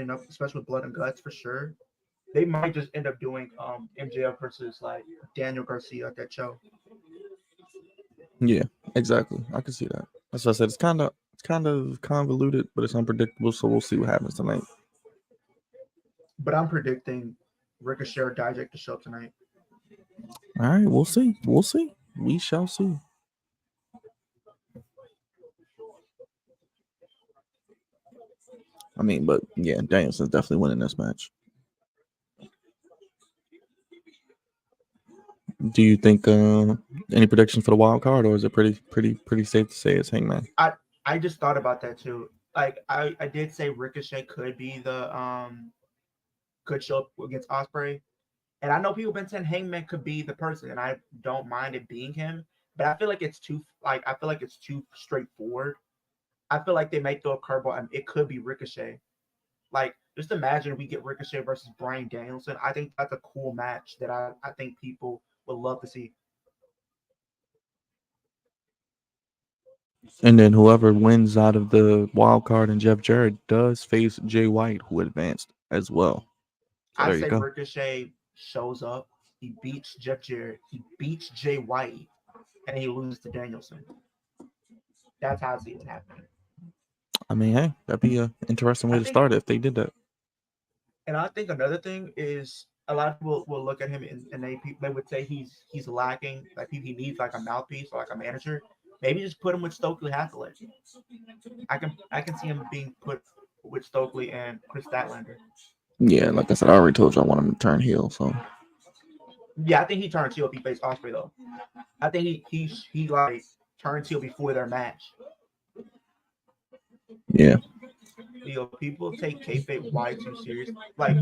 setting up, especially with Blood and Guts for sure. They might just end up doing MJF versus like Daniel Garcia at that show. Yeah, exactly. I can see that. That's what I said. It's kind of convoluted, but it's unpredictable. So we'll see what happens tonight. But I'm predicting Ricochet or Dijak to show up tonight. All right, we'll see. We'll see. We shall see. I mean, but yeah, Danielson's definitely winning this match. Do you think any predictions for the wild card, or is it pretty safe to say it's Hangman? I just thought about that too. Like I did say Ricochet could be the could show up against Osprey. And I know people have been saying Hangman could be the person, and I don't mind it being him. But I feel like it's too straightforward. I feel like they might throw a curveball, and it could be Ricochet. Like, just imagine we get Ricochet versus Bryan Danielson. I think that's a cool match that I think people would love to see. And then whoever wins out of the wild card and Jeff Jarrett does face Jay White, who advanced as well. So I there you say go. Ricochet shows up, he beats Jeff Jarrett, he beats Jay White, and he loses to Danielson. That's how I see it happening. I mean, hey, that'd be an interesting way to start it if they did that. And I think another thing is a lot of people will look at him and they would say he's lacking, like he needs like a mouthpiece or like a manager. Maybe just put him with Stokely Hathaway. I can see him being put with Stokely and Chris Statlander. Yeah, like I said, I already told you I want him to turn heel. So yeah, I think he turns heel if he faces Osprey though. I think he like turns heel before their match. Yeah. People take kayfabe way too serious. Like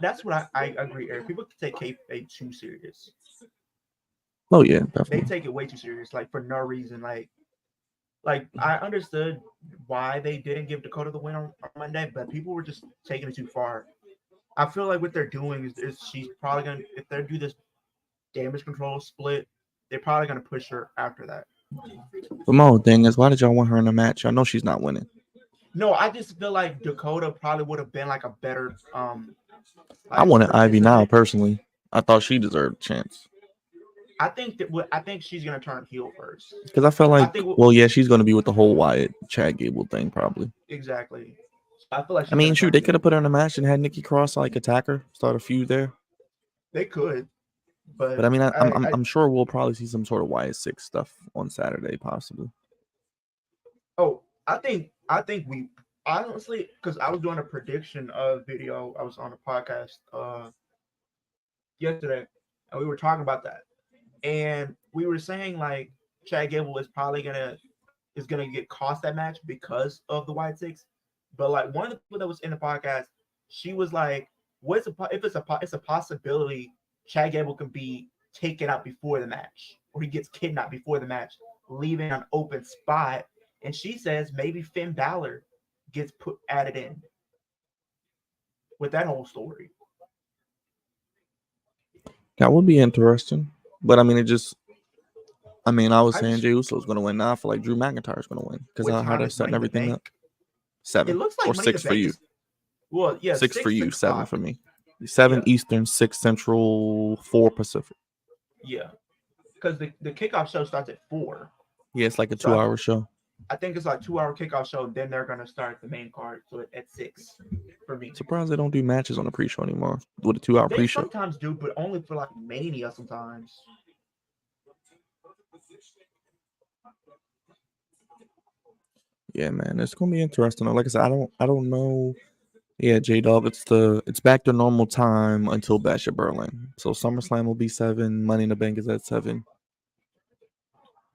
that's what I agree, Eric. People take kayfabe too serious. Oh yeah, definitely. They take it way too serious, like for no reason. Like I understood why they didn't give Dakota the win on Monday, but people were just taking it too far. I feel like what they're doing is she's probably gonna, if they do this damage control split, they're probably gonna push her after that. But my whole thing is, why did y'all want her in a match? I know she's not winning. No, I just feel like Dakota probably would have been like a better I wanted Ivy now personally. I thought she deserved a chance. I think she's gonna turn heel first. Because I felt like, she's gonna be with the whole Wyatt Chad Gable thing probably. Exactly. I feel like. I mean, shoot, they could have put her in a match and had Nikki Cross like attack her, start a feud there. They could, but I mean, I'm sure we'll probably see some sort of Wyatt 6 stuff on Saturday, possibly. Oh, I think we honestly, because I was doing a prediction video. I was on a podcast yesterday, and we were talking about that, and we were saying like Chad Gable is probably gonna get cost that match because of the Wyatt 6. But like one of the people that was in the podcast, she was like, it's a possibility Chad Gable can be taken out before the match, or he gets kidnapped before the match, leaving an open spot." And she says maybe Finn Balor gets added in with that whole story. That would be interesting. But I mean, I was saying Jey Uso is going to win. Now I feel like Drew McIntyre is going to win because how they're setting everything up. 7 it looks like or 6 for you. Well, yeah, 6 for you, 7 for me. 7 Eastern, 6 Central, 4 Pacific. Yeah, because the kickoff show starts at 4. Yeah, it's like a 2-hour show. I think it's like 2-hour kickoff show. Then they're gonna start the main card, so at 6 for me. Surprised they don't do matches on the pre-show anymore with a 2-hour pre-show. They sometimes do, but only for like Mania sometimes. Yeah, man, it's gonna be interesting. Like I said, I don't know. Yeah, J-Dog, it's back to normal time until Bash at Berlin. So SummerSlam will be 7. Money in the Bank is at 7.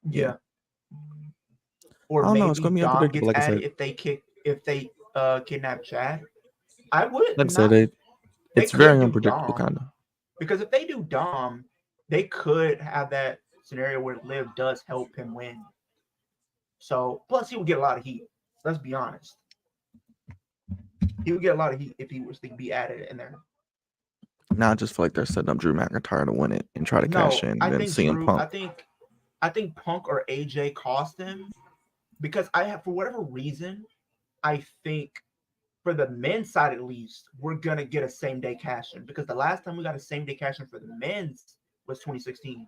Yeah. Or I don't know. It's gonna be unpredictable. Like I said, if they kidnap Chad, I would. Like I said, it's very unpredictable, kind of. Because if they do Dom, they could have that scenario where Liv does help him win. So plus he would get a lot of heat. Let's be honest. He would get a lot of heat if he was to be added in there. Now I just feel like they're setting up Drew McIntyre to win it and try to cash in. And then CM Punk. I think Punk or AJ cost him because for whatever reason, I think for the men's side at least, we're gonna get a same day cash in because the last time we got a same day cash in for the men's was 2016.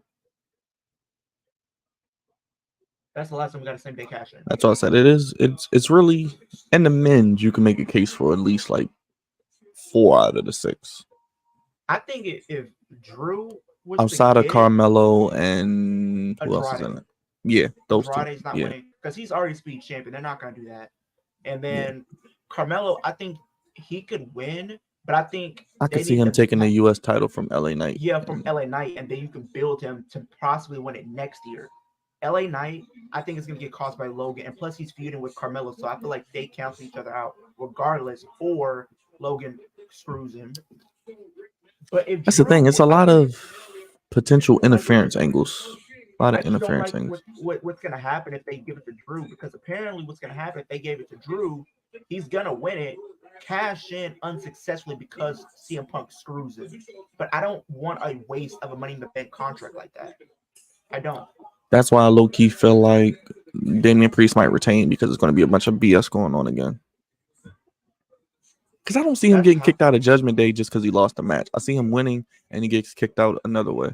That's the last time we got a same day cash in. That's all I said. It's really in the men's you can make a case for at least like 4 out of the 6. I think if Drew was to Outside of get it, Carmelo and who else is in Andrade. it? Yeah, those two. Andrade's not Yeah, winning because he's already speed champion. They're not gonna do that. And yeah. then Carmelo, I think he could win, but I think I they could see need him to taking the U.S. title from LA Knight. yeah, from And LA Knight, and then you can build him to possibly win it next year. LA Knight, I think is gonna get cost by Logan, and plus he's feuding with Carmelo, so I feel like they cancel each other out regardless, or Logan screws him. But if that's the thing. Drew, It's a I lot think of potential I just interference angles. A lot I of just don't interference like angles. what's gonna happen if they give it to Drew because apparently what's gonna happen if they gave it to Drew, he's gonna win it, cash in unsuccessfully because CM Punk screws him. But I don't want a waste of a Money in the Bank contract like that. I don't. That's why I low key feel like Damian Priest might retain because it's going to be a bunch of BS going on again. Because I don't see him That's getting how kicked out of Judgment Day just because he lost the match. I see him winning and he gets kicked out another way.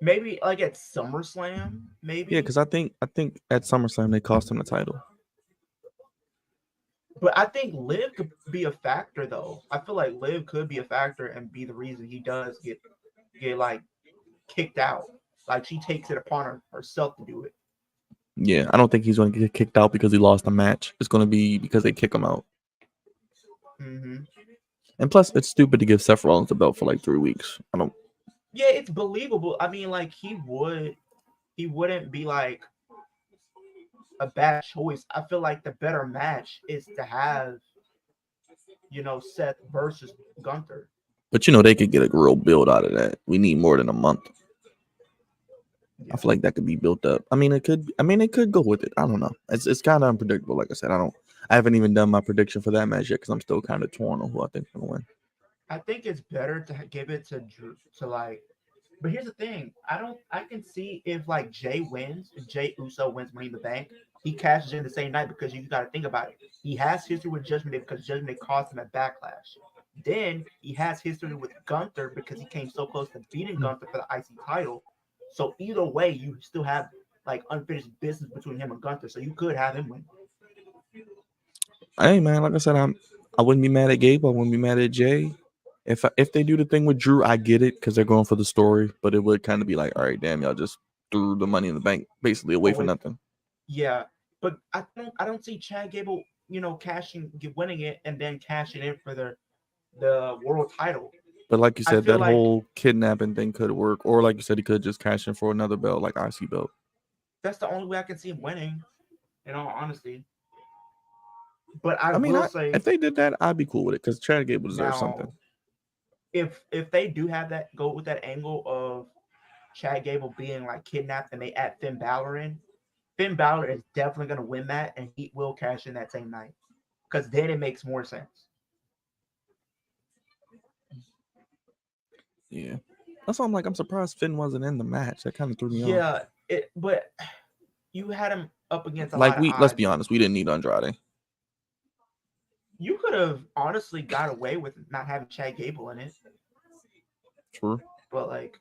maybe like at SummerSlam, Yeah, maybe. because I think at SummerSlam they cost him the title. But I think Liv could be a factor though. I feel like Liv could be a factor and be the reason he does get like kicked out. Like she takes it upon herself to do it. Yeah, I don't think he's going to get kicked out because he lost the match. It's going to be because they kick him out. Hmm. And plus, it's stupid to give Seth Rollins the belt for like 3 weeks. I don't. Yeah, it's believable. I mean, like he wouldn't be like a bad choice. I feel like the better match is to have, Seth versus Gunther. But they could get a real build out of that. We need more than a month. I Yeah. feel like that could be built up. I mean, it could. I mean, it could go with it. I don't know. It's kind of unpredictable. Like I said, I don't. I haven't even done my prediction for that match yet because I'm still kind of torn on who I think's gonna win. I think it's better to give it to Drew to like. But here's the thing. I can see if like Jay wins, if Jay Uso wins Money in the Bank, he cashes in the same night because you got to think about it. He has history with Judgment Day because Judgment Day cost him at Backlash. Then he has history with Gunther because he came so close to beating Gunther for the IC title. So either way, you still have like unfinished business between him and Gunther. So you could have him win. Hey man, like I said, I wouldn't be mad at Gabe. I wouldn't be mad at Jay. If they do the thing with Drew, I get it because they're going for the story. But it would kind of be like, all right, damn, y'all just threw the Money in the Bank basically away for Away, nothing. yeah, but I don't see Chad Gable, winning it and then cashing in for the world title. But like you I said, feel that like whole kidnapping thing could work. Or like you said, he could just cash in for another belt, like IC belt. that's the only way I can see him winning, in all honesty. But I I mean, will if say they did that, I'd be cool with it because Chad Gable deserves something. now, if they do have that go with that angle of Chad Gable being like kidnapped and they add Finn Balor in, Finn Balor is definitely gonna win that and he will cash in that same night because then it makes more sense. Yeah. That's why I'm like, I'm surprised Finn wasn't in the match. That kind of threw me off. Yeah, but you had him up against a Like lot of let's odds. be honest, we didn't need Andrade. You could have honestly got away with not having Chad Gable in it, True. but like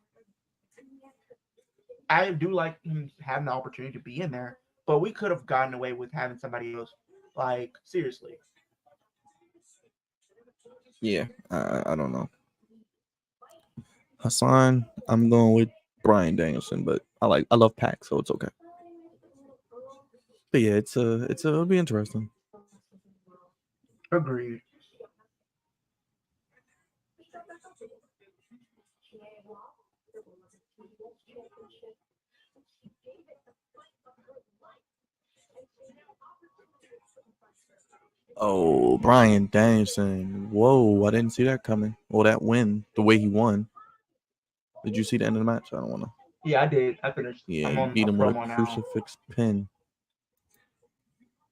I do like him having the opportunity to be in there, but we could have gotten away with having somebody else. Like seriously, Yeah. I don't know. Hassan, I'm going with Brian Danielson, but I love Pac, so it's okay. But yeah, it'll be interesting. agreed. Oh, Brian Danielson. Whoa, I didn't see that coming. Well, that win, the way he won. Did you see the end of the match? I don't want to. Yeah, I did. I finished. Yeah, I'm he on beat a him with a promo now. crucifix pin.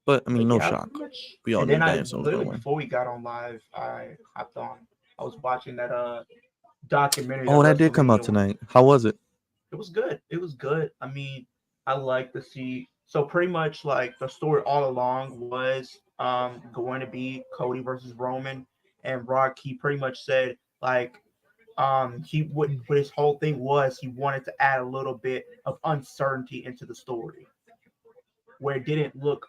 But I mean, But no yeah, I shock. pretty much. We all And knew then I Danielson was gonna literally win. before we got on live, I hopped on. I was watching that documentary, that Oh, that did come out WrestleMania one. tonight. How was it? It was good. It was good. I mean, I like to see. So pretty much like the story all along was going to be Cody versus Roman, and Brock. He pretty much said like he would what his whole thing was he wanted to add a little bit of uncertainty into the story where it didn't look,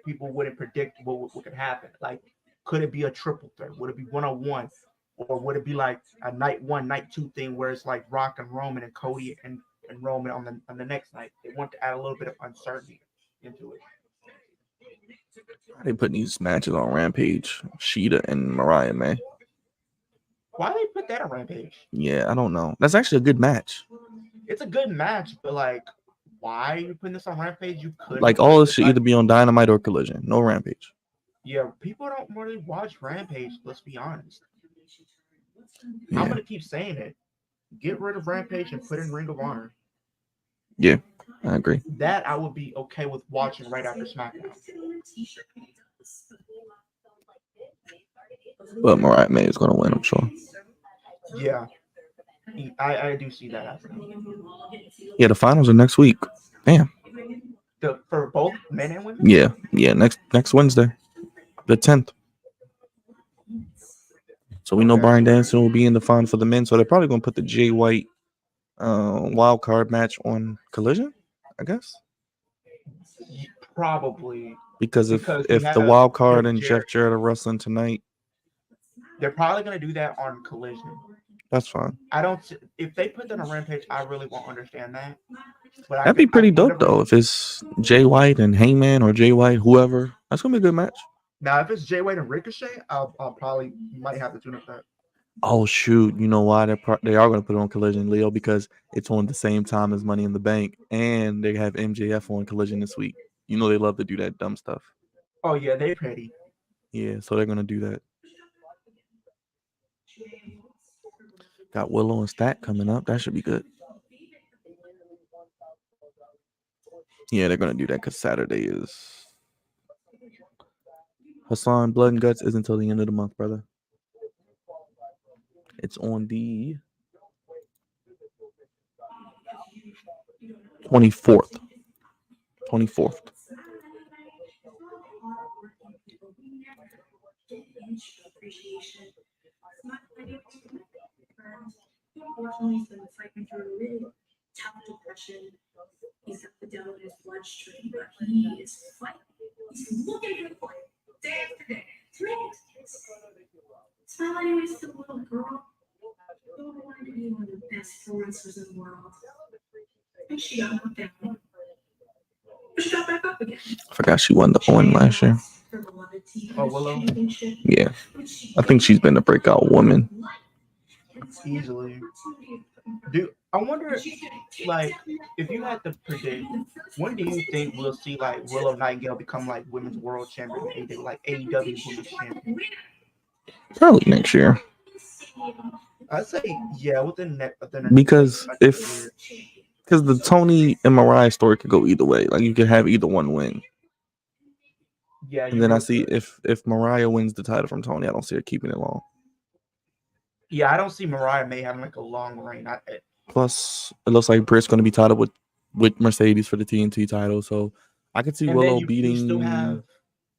people wouldn't predict what could happen. Like, could it be a triple threat? Would it be 1-on-1? Or would it be like a night one, night two thing where it's like Rock and Roman and Cody and Roman on the next night? They want to add a little bit of uncertainty into it. They putting these matches on Rampage, Sheeta and Mariah, man. Why they put that on Rampage? Yeah, I don't know. That's actually a good match. It's a good match, but like, why are you putting this on Rampage? You could Like all this should either be on Dynamite or Collision. No Rampage. Yeah, people don't really watch Rampage. Let's be honest. Yeah. I'm gonna keep saying it. Get rid of Rampage and put in Ring of Honor. Yeah, I agree. That I would be okay with watching right after SmackDown. But Mariah May is gonna win, I'm sure. Yeah, I do see that happening. Yeah, the finals are next week. Damn. For both men and women. Yeah. Next Wednesday, the 10th. So we know Bryan Danielson will be in the final for the men. So they're probably gonna put the Jay White wild card match on Collision, I guess. Probably because if the wild card and Jeff Jarrett are wrestling tonight, they're probably gonna do that on Collision. That's fine. I don't. If they put that on Rampage, I really won't understand that. But that'd be pretty dope though. If it's Jay White and Heyman or Jay White, whoever, that's gonna be a good match. Now, if it's Jay White and Ricochet, I'll probably might have to tune up that. Oh shoot! You know why they are gonna put it on Collision, Leo? Because it's on the same time as Money in the Bank, and they have MJF on Collision this week. You know they love to do that dumb stuff. Oh yeah, they're petty. Yeah, so they're gonna do that. Got Willow and Stat coming up. That should be good. Yeah, they're gonna do that because Saturday is Hassan Blood and Guts isn't until the end of the month, brother. It's on the 24th. 24th. Unfortunately, he's been fighting through a really tough depression. He's got the devil in his bloodstream, but he is fighting. He's looking for the fight day after day. To make it. Smile anyways to the little girl. Who wanted to be one of the best wrestlers in the world. And she got knocked down. But she got back up again. I forgot she won the Owen last year. Oh, Willow? Yeah. I think she's been a breakout woman. Easily. I wonder, like, if you had to predict, when do you think we'll see, like, Willow Nightingale become, like, women's world champion, like AEW women's champion? Probably next year. I'd say, yeah, within because the Tony and Mariah story could go either way. Like, you could have either one win. Yeah. And then I see if Mariah wins the title from Tony, I don't see her keeping it long. Yeah, I don't see Mariah May having like a long reign. Plus, it looks like Britt's going to be titled with Mercedes for the TNT title, so I could see Willow beating. You still have,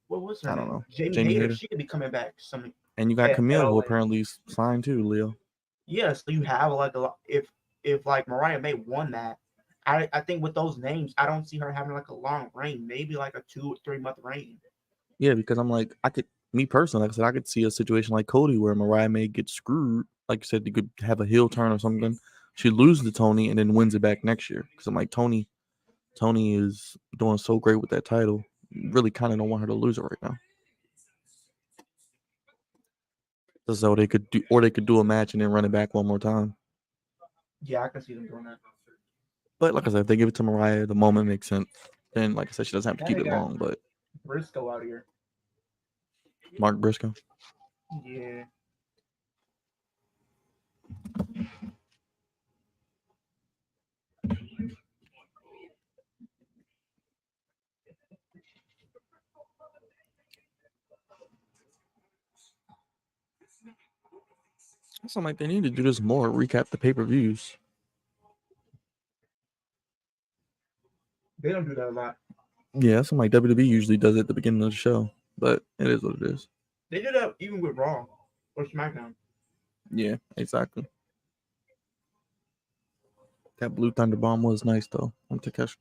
what was her name? I don't know. Jamie Hayter. She could be coming back. And you got Camille, who apparently signed too, Leo. Yeah, so you have like a lot. If like Mariah May won that, I think with those names, I don't see her having like a long reign. Maybe like a 2 or 3 month reign. Yeah, because I'm like, me personally, like I said, I could see a situation like Cody where Mariah May gets screwed. Like you said, you could have a heel turn or something. She loses to Tony and then wins it back next year. Because I'm like, Tony is doing so great with that title. Really kind of don't want her to lose it right now. So they could do a match and then run it back one more time. Yeah, I can see them doing that. But like I said, if they give it to Mariah, the moment makes sense. Then, like I said, she doesn't have to keep it long. But Briscoe out here. Mark Briscoe. Yeah. Something like they need to do this more. Recap the pay-per-views. They don't do that a lot. Yeah, something like WWE usually does it at the beginning of the show. but it is what it is. They did that even with Raw or SmackDown. Yeah, exactly. That Blue Thunder Bomb was nice though. I'm Takeshi.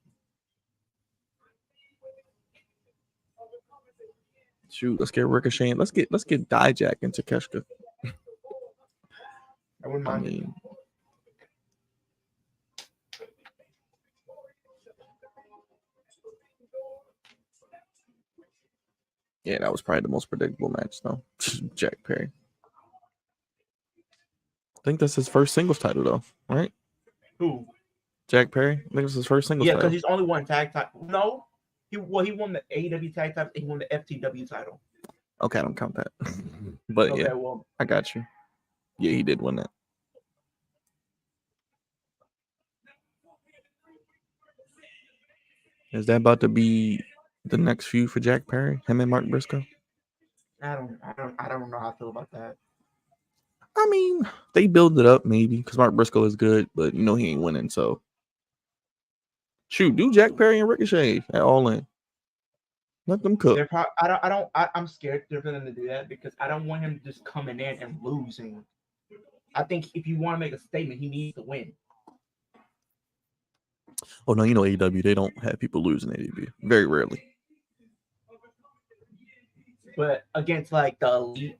Shoot, let's get Ricochet. Let's get Dijak and Takeshita. I wouldn't I mind it. mean, yeah, that was probably the most predictable match though. Jack Perry. I think that's his first singles title though, right? Who? Jack Perry. I think it's his first singles Yeah, title. because he's only won tag title. No, he won the AEW tag title. He won the FTW title. Okay, I don't count that. But Okay, yeah, well, I got you. Yeah, he did win that. Is that about to be the next feud for Jack Perry? Him and Mark Briscoe? I don't know how I feel about that. I mean, they build it up maybe because Mark Briscoe is good, but you know he ain't winning. So shoot, do Jack Perry and Ricochet at All In. Let them cook. I'm scared for them to do that because I don't want him just coming in and losing. I think if you want to make a statement, he needs to win. Oh no, you know AEW, they don't have people losing AEW. Very rarely. But against like the elite,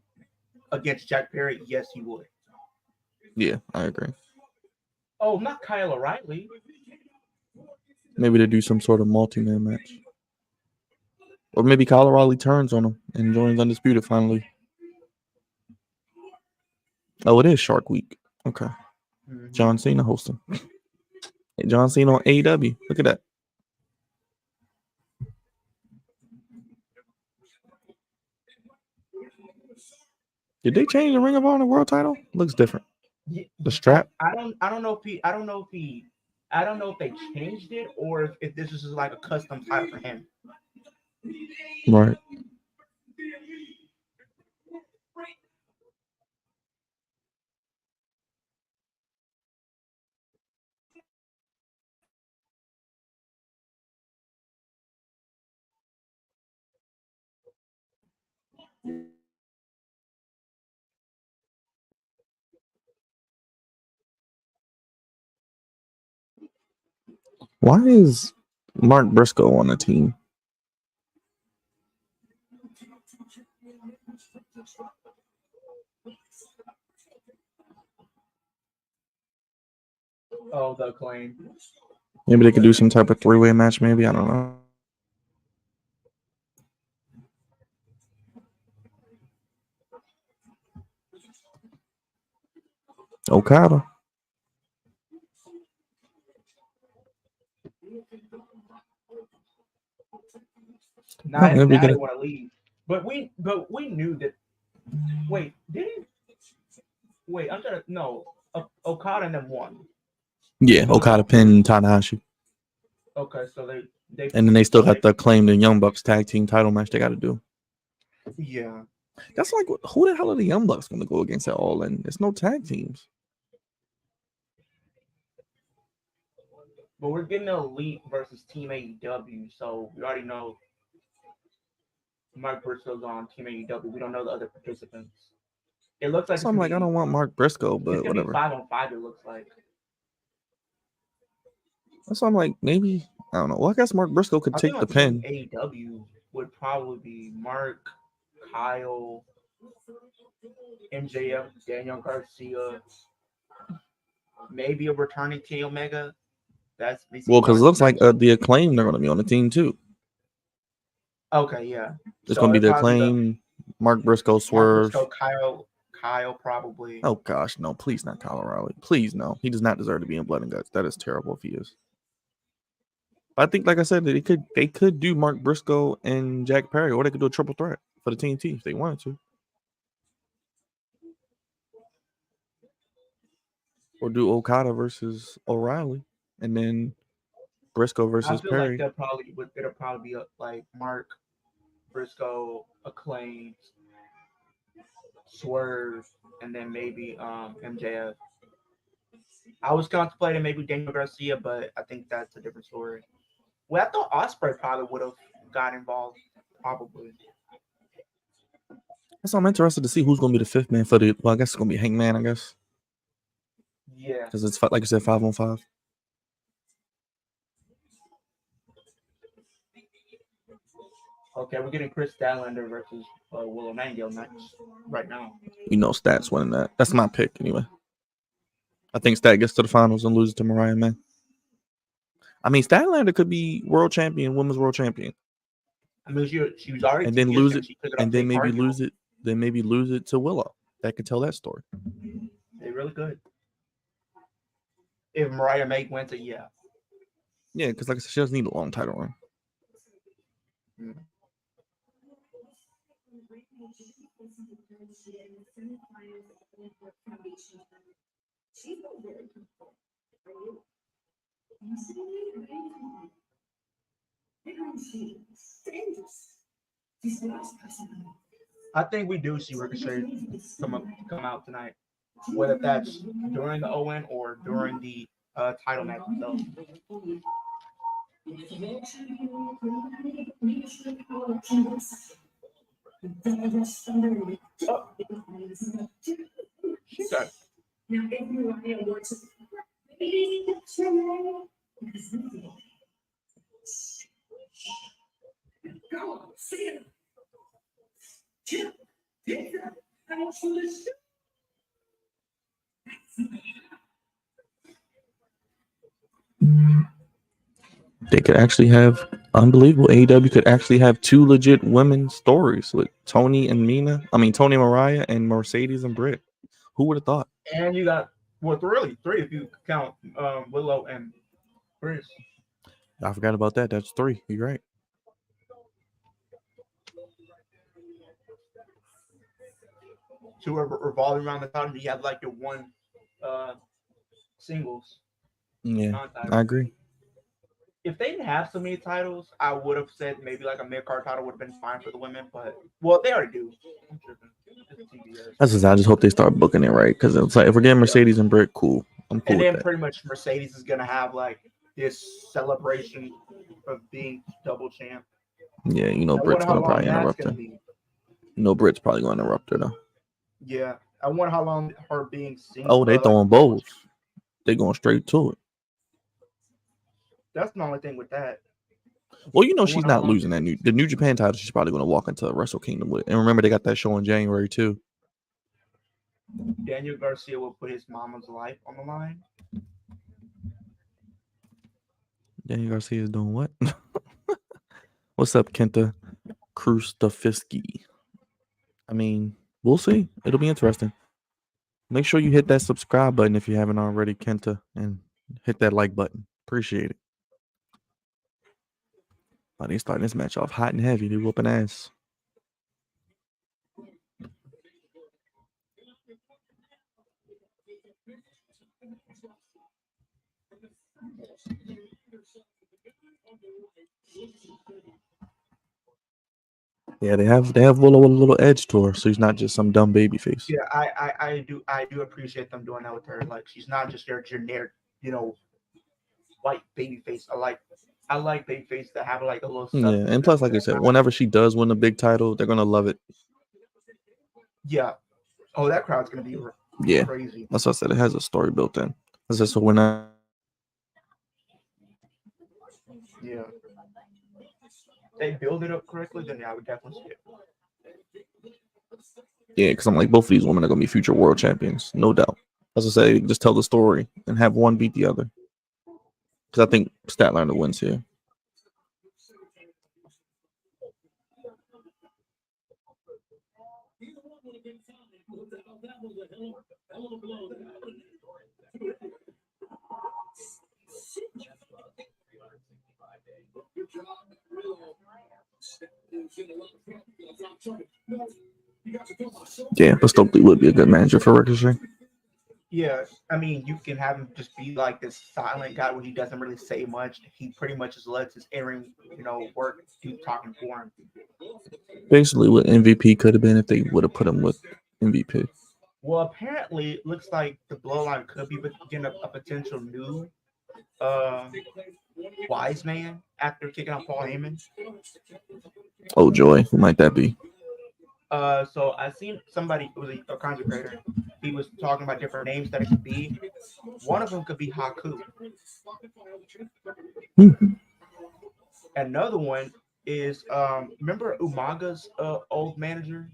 against Jack Perry, yes, he would. Yeah, I agree. Oh, not Kyle O'Reilly. Maybe they do some sort of multi-man match. Or maybe Kyle O'Reilly turns on him and joins Undisputed finally. Oh, it is Shark Week. Okay. Mm-hmm. John Cena hosting. Hey, John Cena on AEW. Look at that. Did they change the Ring of Honor World Title? Looks different. The strap. I don't know if they changed it or if this is just like a custom title for him. Right. Why is Mark Briscoe on the team? Oh, the Acclaim. Maybe they could do some type of three-way match. Maybe I don't know. Okada. Now Maybe they get want to leave, but we knew that. Wait, didn't wait? I'm trying to no. Okada and them won. yeah, Okada pinned Tanahashi, Okay, so they and then they still got the Acclaimed and Young Bucks tag team title match they got to do. Yeah, That's like who the hell are the Young Bucks going to go against at All In? There's no tag teams. but we're getting the Elite versus Team AEW, so we already know Mark Briscoe's on Team AEW. We don't know the other participants. It looks like So I'm like, I don't want Mark Briscoe, it's but gonna be whatever. 5-on-5. It looks like. So I'm like, maybe I don't know. Well, I guess Mark Briscoe could I think take the on Team pin. AEW would probably be Mark, Kyle, MJF, Daniel Garcia, maybe a returning Kenny Omega. That's Well, because it looks like the Acclaimed are going to be on the team too. Okay, yeah. It's going to be the Acclaimed, Mark Briscoe, Swerve. Mark Briscoe, Kyle probably. Oh gosh, no! Please not Kyle O'Reilly. Please no. He does not deserve to be in Blood and Guts. That is terrible if he is. I think, like I said, that they could do Mark Briscoe and Jack Perry, or they could do a triple threat for the TNT if they wanted to, or do Okada versus O'Reilly, and then Briscoe versus I feel Perry. like it'll probably be like Mark Briscoe, Acclaimed, Swerve, and then maybe MJF. I was contemplating maybe Daniel Garcia, but I think that's a different story. Well, I thought Ospreay probably would have got involved, probably. That's why I'm interested to see who's gonna be the fifth man for the. Well, I guess it's gonna be Hangman. I guess Yeah. because it's like you said, 5-on-5. Okay, we're getting Chris Statlander versus Willow Nightingale next right now. You know, Stats winning that. That's my pick anyway. I think Stat gets to the finals and loses to Mariah May. I mean, Statlander could be world champion, women's world champion. I mean, she was already and then lose it, she took it and off then Jade maybe Cargill. lose it. Then maybe lose it to Willow. That could tell that story. They really could. If Mariah May wins it, yeah. Yeah, because like I said, she doesn't need a long title run. I think we do see Ricochet come out tonight, whether that's during the ON or during the title match itself. She got They could actually have unbelievable. AEW could actually have two legit women's stories with Tony and Mina. I mean, Tony and Mariah and Mercedes and Britt. Who would have thought? And you got three if you count Willow and Chris. I forgot about that. That's three. You're right. Two are revolving around the title. You have like your one singles. Yeah, non-title. I agree. If they didn't have so many titles, I would have said maybe like a mid-card title would have been fine for the women. But well, they already do. I'm tripping. That's just, I just hope they start booking it right, because it's like if we're getting Mercedes and Britt, cool. I'm cool And with then that. pretty much Mercedes is gonna have like this celebration of being double champ. Yeah, you know Britt's gonna probably interrupt her. You know Britt's probably gonna interrupt her though. Yeah, I wonder how long her being seen. Oh, they throwing bows. They going straight to it. That's the only thing with that. Well, you know she's not losing that the New Japan title. She's probably going to walk into Wrestle Kingdom with. And remember, they got that show in January too. Daniel Garcia will put his mama's life on the line. Daniel Garcia is doing what? What's up, Kenta Krustafisky? I mean, we'll see. It'll be interesting. Make sure you hit that subscribe button if you haven't already, Kenta, and hit that like button. Appreciate it. Oh, they starting this match off hot and heavy. They whooping ass. Yeah, they have Willow with a little edge to her, so he's not just some dumb baby face. Yeah, I do appreciate them doing that with her. Like she's not just their generic, white baby face. I like baby face that have like a little. Yeah, and plus, like I said, whenever she does win a big title, they're gonna love it. Yeah. Oh, that crowd's gonna be crazy. That's what I said. It has a story built in. That's just when I. Yeah. They build it up correctly, then I would definitely see it. Yeah, because I'm like, both of these women are gonna be future world champions, no doubt. As I say, just tell the story and have one beat the other. Because I think Statlander wins here. Yeah, but Stokely would be a good manager for Ricochet. Yeah, I mean, you can have him just be like this silent guy where he doesn't really say much. He pretty much just lets his airing, work, do talking for him. Basically, what MVP could have been if they would have put him with MVP. Well, apparently, it looks like the Bloodline could be getting a potential new wise man after kicking out Paul Heyman. Oh, joy. Who might that be? So I seen somebody who was a content creator. He was talking about different names that it could be. One of them could be Haku. Hmm. Another one is remember Umaga's old manager?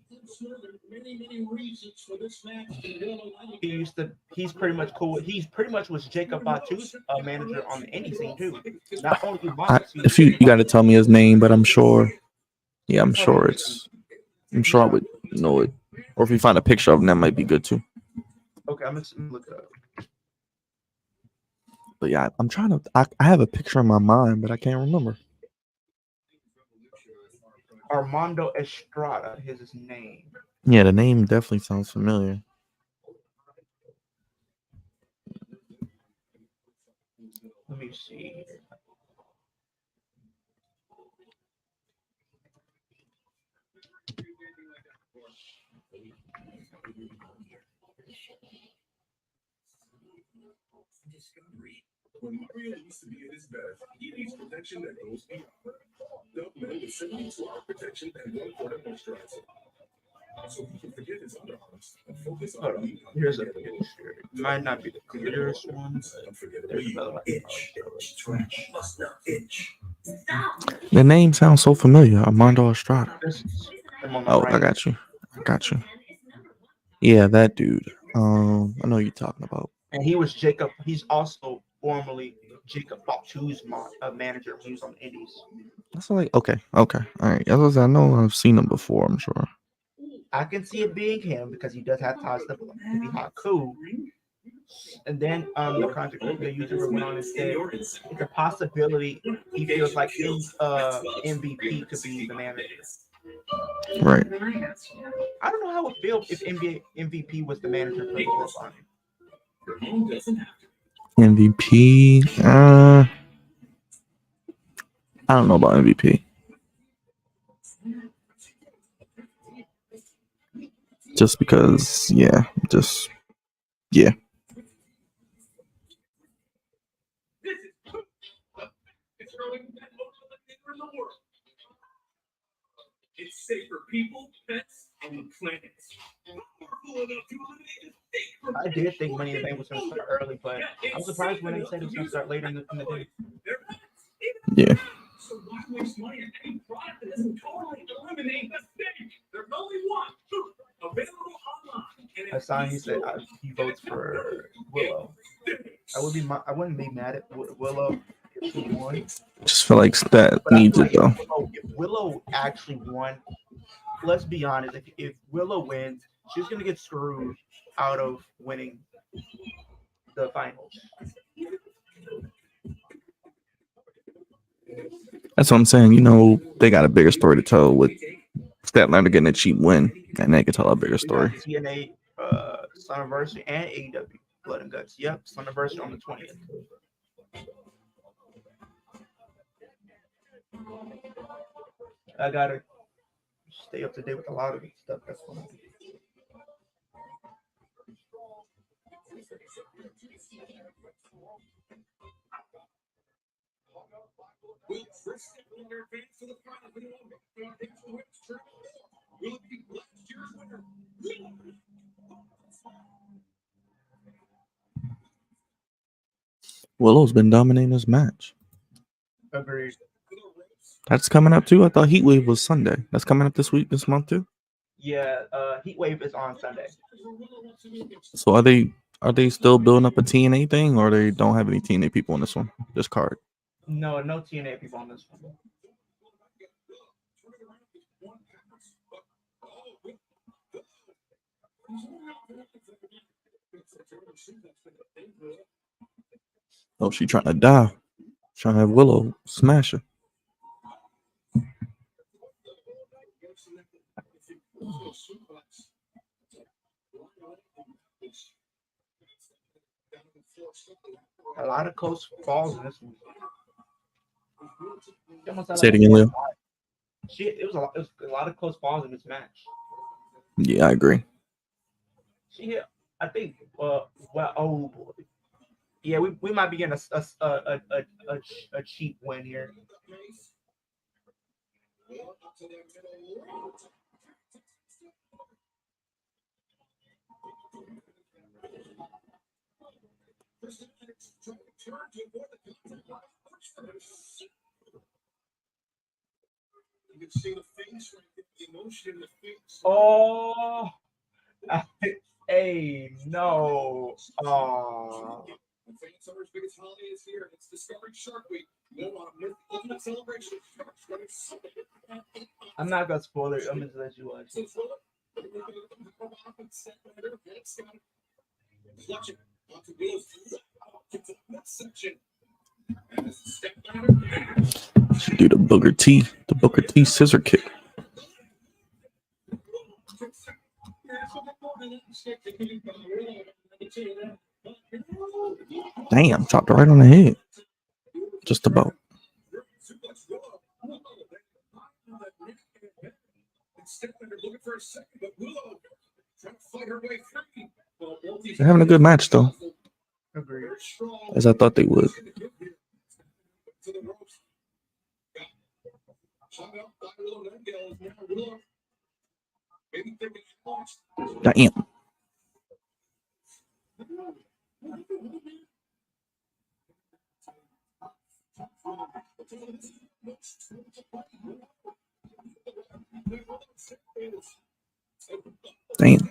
He's pretty much cool. He's pretty much was Jacob Batu's manager on the indie scene too. Not only Umaga's, he was If you Jacob got to Batu. tell me his name, but I'm sure. Yeah, I'm Hold on, sure I'm sure I would know it. Or if you find a picture of him, that might be good too. okay, I'm gonna look it up. But yeah, I'm trying to. I have a picture in my mind, but I can't remember. Armando Estrada is his name. Yeah, the name definitely sounds familiar. Let me see. When Mario needs to be at his best, he needs protection that goes beyond. Dove Men with 72-hour protection and 1 quart of moisturizer. So he can forget his underarms and focus on being Here's a picture. It might not be the clearest one. There's another one. Scratch must not itch. The name sounds so familiar. Armando Estrada. This is him on the Oh, I right. got you. I got you. Yeah, that dude. I know who you're talking about. And he was Jacob. He's also formerly Jacob Batu's manager when he was on the Indies. That's like okay, all right. I know I've seen him before. I'm sure. I can see it being him because he does have ties to be Haku. And then the content the YouTuber went on and said it's a possibility he feels like MVP could be the manager. Right. I don't know how it would feel if NBA MVP was the manager for the Warfare. MVP. I don't know about MVP. Just because, yeah. It's safe for people, pets, and the planet. I did think Money in the Bank was going to start early, but I was surprised when they said it was going to start later in the day. Yeah. So why waste money on any product that doesn't totally eliminate the stink? There's only one. Available online. I saw he said he votes for Willow. I wouldn't be mad at Willow if he won. Just feel like that But I needs feel it like though. if Willow actually won, let's be honest, if Willow wins, she's gonna get screwed out of winning the finals. That's what I'm saying. You know, they got a bigger story to tell with Statlander getting a cheap win, and they can tell a bigger We got story. TNA, Suniversary, and AEW Blood and Guts. Yep, Suniversary on the 20th. I gotta stay up to date with a lot of stuff that's going on. Willow's been dominating this match. Agreed. That's coming up too. I thought Heatwave was Sunday. That's coming up this month too. Yeah, Heatwave is on Sunday. So are they still building up a TNA thing, or they don't have any TNA people on this one? This card. No TNA people on this one. Oh, she trying to die. Trying to have Willow smash her. A lot of close falls in this one. Say it again, Leo. It was a lot of close falls in this match. Yeah, I agree. She hit, I think. Oh boy. Yeah, we might be getting a cheap win here. Oh, hey, no. Oh, I'm not gonna spoil it. I'm just let you watch it. She do the Booker T scissor kick. Damn, chopped her right on the head. Just about. They're having a good match though, Agreed. as I thought they would. Damn. Damn.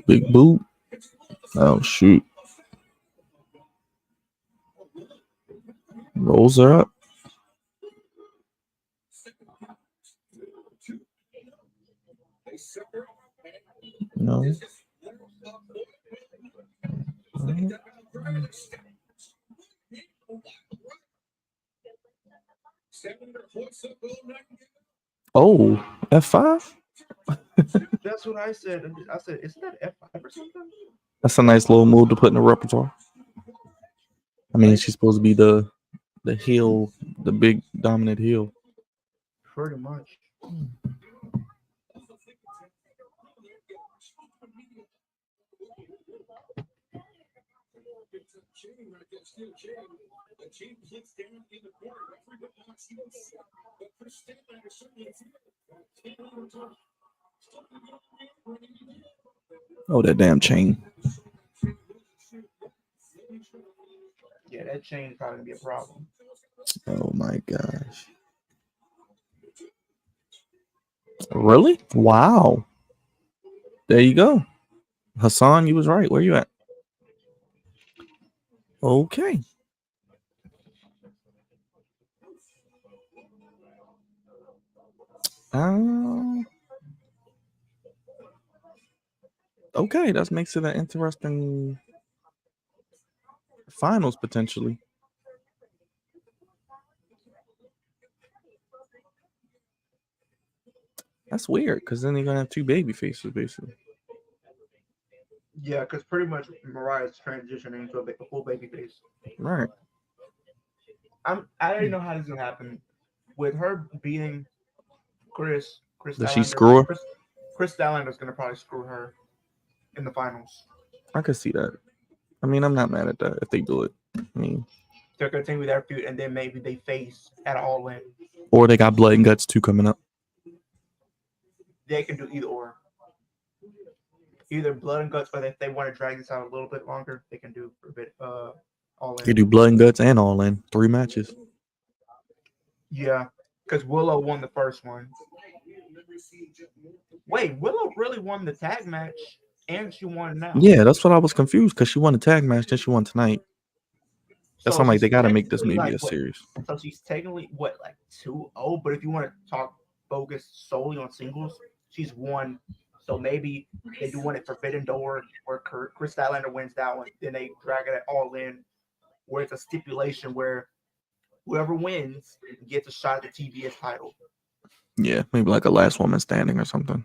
Big boot. Oh shoot. Rolls her up. No. Oh, F5? That's what I said. I said, isn't that F5 or something? That's a nice little move to put in the repertoire. I mean, she's supposed to be the heel, the big dominant heel. Pretty much. Oh, that damn chain. Yeah, that chain is probably gonna be a problem. Oh my gosh. Really? Wow. There you go. Hassan, you was right. Where you at? Okay. Okay, that makes it an interesting finals potentially. That's weird because then you're gonna have two baby faces basically. Yeah, because pretty much Mariah's transitioning into a full baby face. Right. I don't know how this is gonna happen with her beating Chris Does she Statlander. screw her? Chris Statlander's gonna probably screw her in the finals. I could see that. I mean, I'm not mad at that if they do it. I mean, They're gonna continue their feud, and then maybe they face at All In. or they got Blood and Guts 2 coming up. They can do either or. Either Blood and Guts, or if they want to drag this out a little bit longer, they can do for a bit All In. They do Blood and Guts and All In 3 matches. Yeah, because Willow won the first one. Wait, Willow really won the tag match, and she won now. Yeah, that's what I was confused because she won the tag match, then she won tonight. That's So why I'm like, she's they got to make this technically maybe like a series. So she's technically what, like 2-0, but if you want to focus solely on singles, she's won. So maybe they do one at Forbidden Door where Chris Statlander wins that one. Then they drag it All In, where it's a stipulation where whoever wins gets a shot at the TBS title. Yeah, maybe like a last woman standing or something.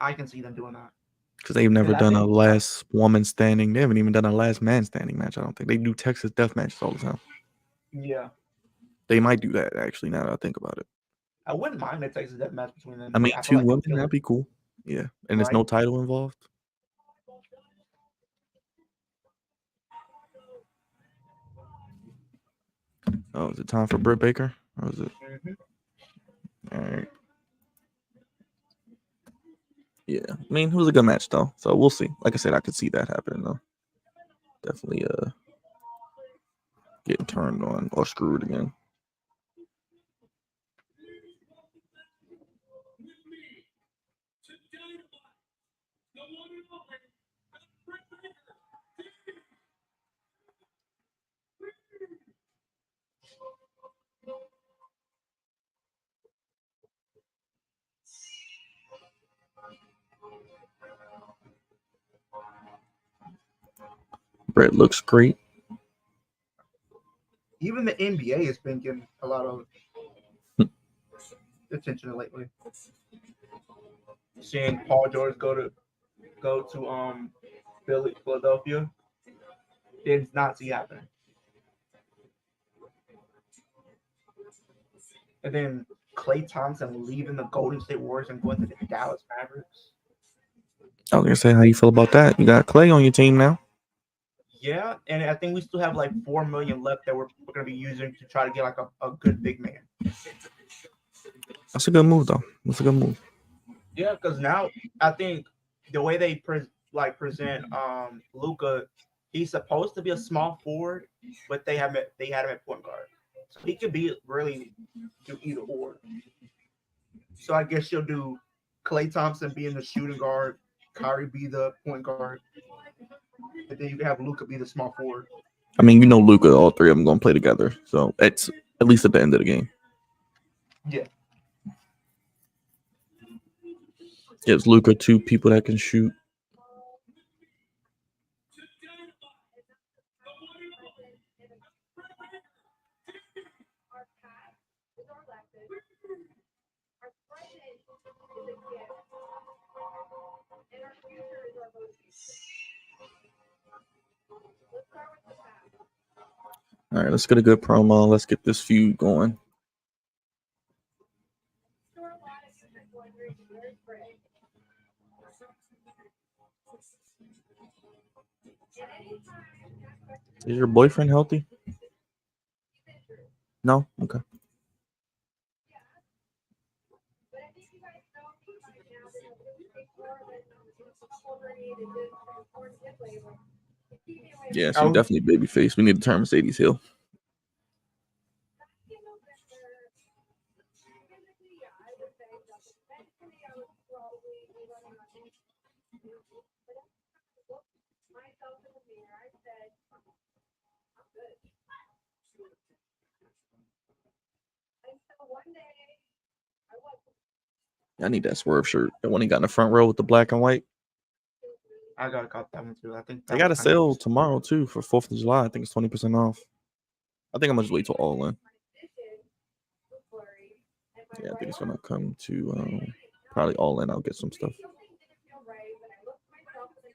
I can see them doing that. Because they've never done a last woman standing. They haven't even done a last man standing match, I don't think. They do Texas death matches all the time. Yeah. They might do that, actually, now that I think about it. I wouldn't mind a Texas death match between them. I mean, I 2 like women, that'd be cool. Yeah, and there's no title involved. Oh, is it time for Britt Baker? Or is it? Mm-hmm. All right. Yeah, I mean, it was a good match though, so we'll see. Like I said, I could see that happening though. Definitely, getting turned on or screwed again. Brett looks great. Even the NBA has been getting a lot of attention lately. Seeing Paul George go to Philadelphia did not see happening. And then Klay Thompson leaving the Golden State Warriors and going to the Dallas Mavericks. I was gonna say, how you feel about that? You got Clay on your team now. Yeah, and I think we still have like 4 million left that we're going to be using to try to get like a good big man. That's a good move, though. That's a good move. Yeah, because now I think the way they present Luka, he's supposed to be a small forward, but they had him at point guard, so he could be really do either or. So I guess you'll do Klay Thompson being the shooting guard, Kyrie be the point guard, and then you can have Luka be the small forward. I mean, you know, Luka, all three of them gonna play together, so it's at least at the end of the game. Yeah. Gives Luka two people that can shoot. All right, let's get a good promo. Let's get this feud going. Is your boyfriend healthy? No? Okay. Yeah, so definitely babyface. We need to turn Mercedes heel. I need that Swerve shirt. The one he got in the front row with the black and white. I gotta cop that one too. I think they got a sale tomorrow too for 4th of July. I think it's 20% off. I think I'm gonna just wait till all in. Yeah, I think it's gonna come to probably all in. I'll get some stuff.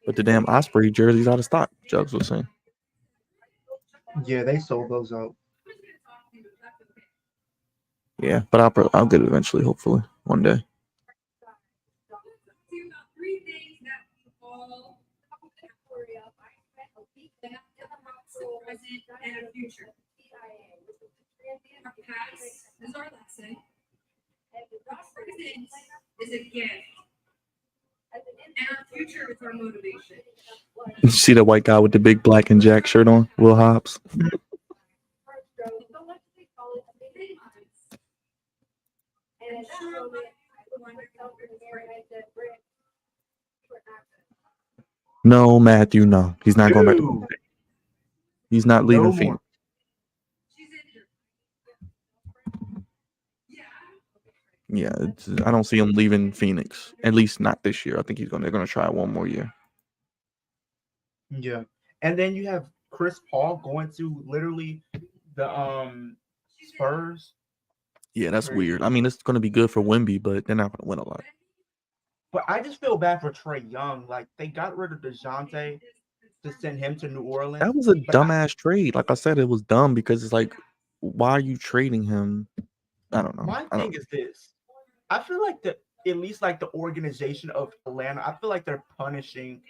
But the damn Osprey jersey's out of stock. Jugs was saying. Yeah, they sold those out. Yeah, but I'll get it eventually. Hopefully, one day. Present and a future. Our past is our lesson. Our present is a gift. And our future is our motivation. You see the white guy with the big black and Jack shirt on? Will Hobbs. No, Matthew, no. He's not going back to He's not leaving Phoenix. Yeah, I don't see him leaving Phoenix. At least not this year. I think they're gonna try one more year. Yeah. And then you have Chris Paul going to literally the Spurs. Yeah, that's weird. I mean, it's gonna be good for Wemby, but they're not gonna win a lot. But I just feel bad for Trae Young. Like they got rid of DeJounte to send him to New Orleans. That was a dumbass trade. Like I said, it was dumb because it's like, why are you trading him? I don't know. My thing is this. I feel like at least like the organization of Atlanta, I feel like they're punishing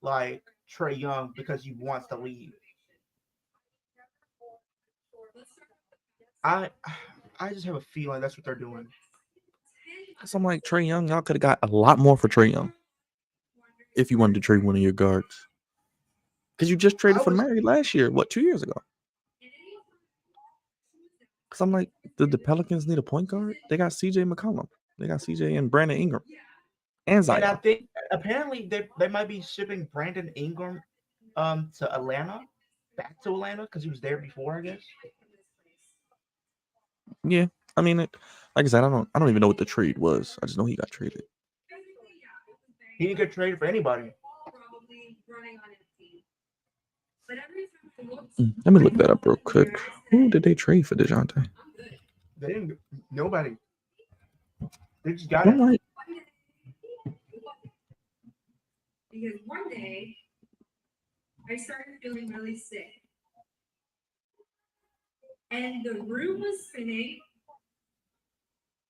like Trae Young because he wants to leave. I just have a feeling that's what they're doing. Because I'm like, Trae Young, y'all could have got a lot more for Trae Young. if you wanted to trade one of your guards. Because you just traded for Murray last year. What, 2 years ago? Because I'm like, did the Pelicans need a point guard? They got CJ McCollum. They got CJ and Brandon Ingram. And Zion. And I think apparently they might be shipping Brandon Ingram to Atlanta, back to Atlanta, because he was there before, I guess. Yeah. I mean, like I said, I don't even know what the trade was. I just know he got traded. He didn't get traded for anybody. Let me look that up real quick. Who did they trade for DeJounte? They didn't. Nobody. They just got I'm it. like, Because one day I started feeling really sick. And the room was spinning,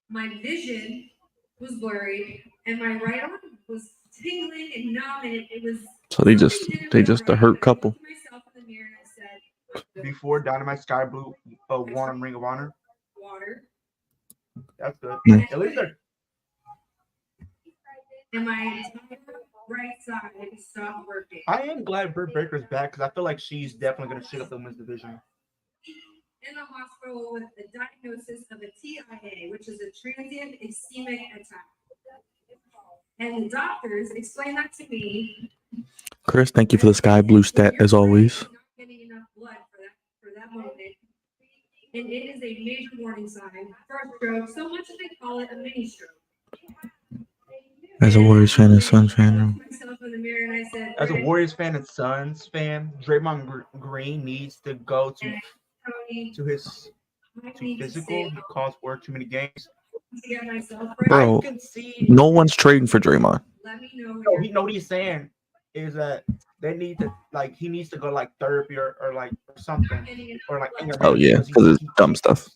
my vision was blurry, and my right arm was tingling and numb, and it was. so they just a hurt couple. Myself in the mirror and I said, Before Dynamite Sky Blue won on Ring of Honor. water. That's good. Mm. At least they're. And my entire right side stopped working. I am glad Britt Baker's back because I feel like she's definitely going to shake up the women's division. In the hospital with the diagnosis of a TIA, which is a transient ischemic attack. And the doctors explained that to me. Chris, thank you for the sky blue stat as always. Not getting enough blood for that moment. And it is a major warning sign for a stroke, so much that they call it a mini stroke. As a Warriors fan and Suns fan. As a Warriors fan and Suns fan, Draymond Green needs to go to his physical. He calls for too many games. Bro, I can see no one's trading for Draymond. No, he know what he's saying is that they need to he needs to go therapy or something or Oh yeah, because it's dumb stuff.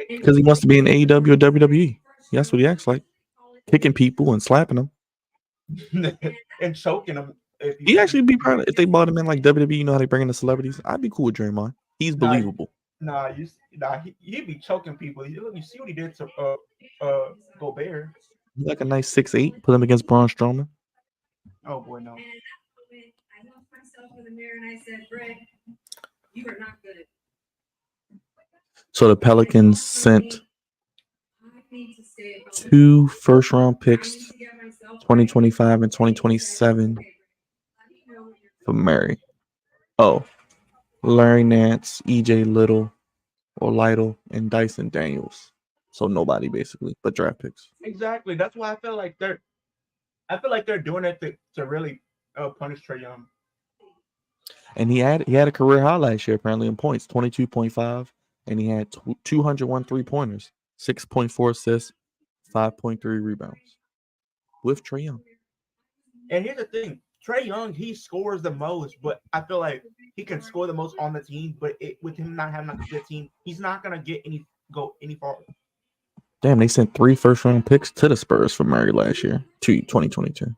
Because he wants to be in AEW or WWE. That's what he acts like. Kicking people and slapping them. and choking them. He actually be proud if they bought him in like WWE. You know how they bring in the celebrities. I'd be cool with Draymond. He's believable. He'd be choking people. You see what he did to Gobert. He's like a nice 6'8". Put him against Braun Strowman. Oh boy, no. And I looked myself in the mirror and I said, Brett, you are not good. So the Pelicans sent 2 first-round picks, 2025 and 2027, for Murray. Oh, Larry Nance, EJ Little, or Lytle, and Dyson Daniels. So nobody basically, but draft picks. Exactly. That's why I feel like they're doing it to really punish Trae Young. And he had a career high last year apparently in points, 22.5, and he had 201 3-pointers, 6.4 assists, 5.3 rebounds with Trae Young. And here's the thing, Trae Young, he scores the most, but I feel like he can score the most on the team, but with him not having a good team, he's not gonna go any farther. Damn, they sent 3 first-round picks to the Spurs for Murray last year, 2022.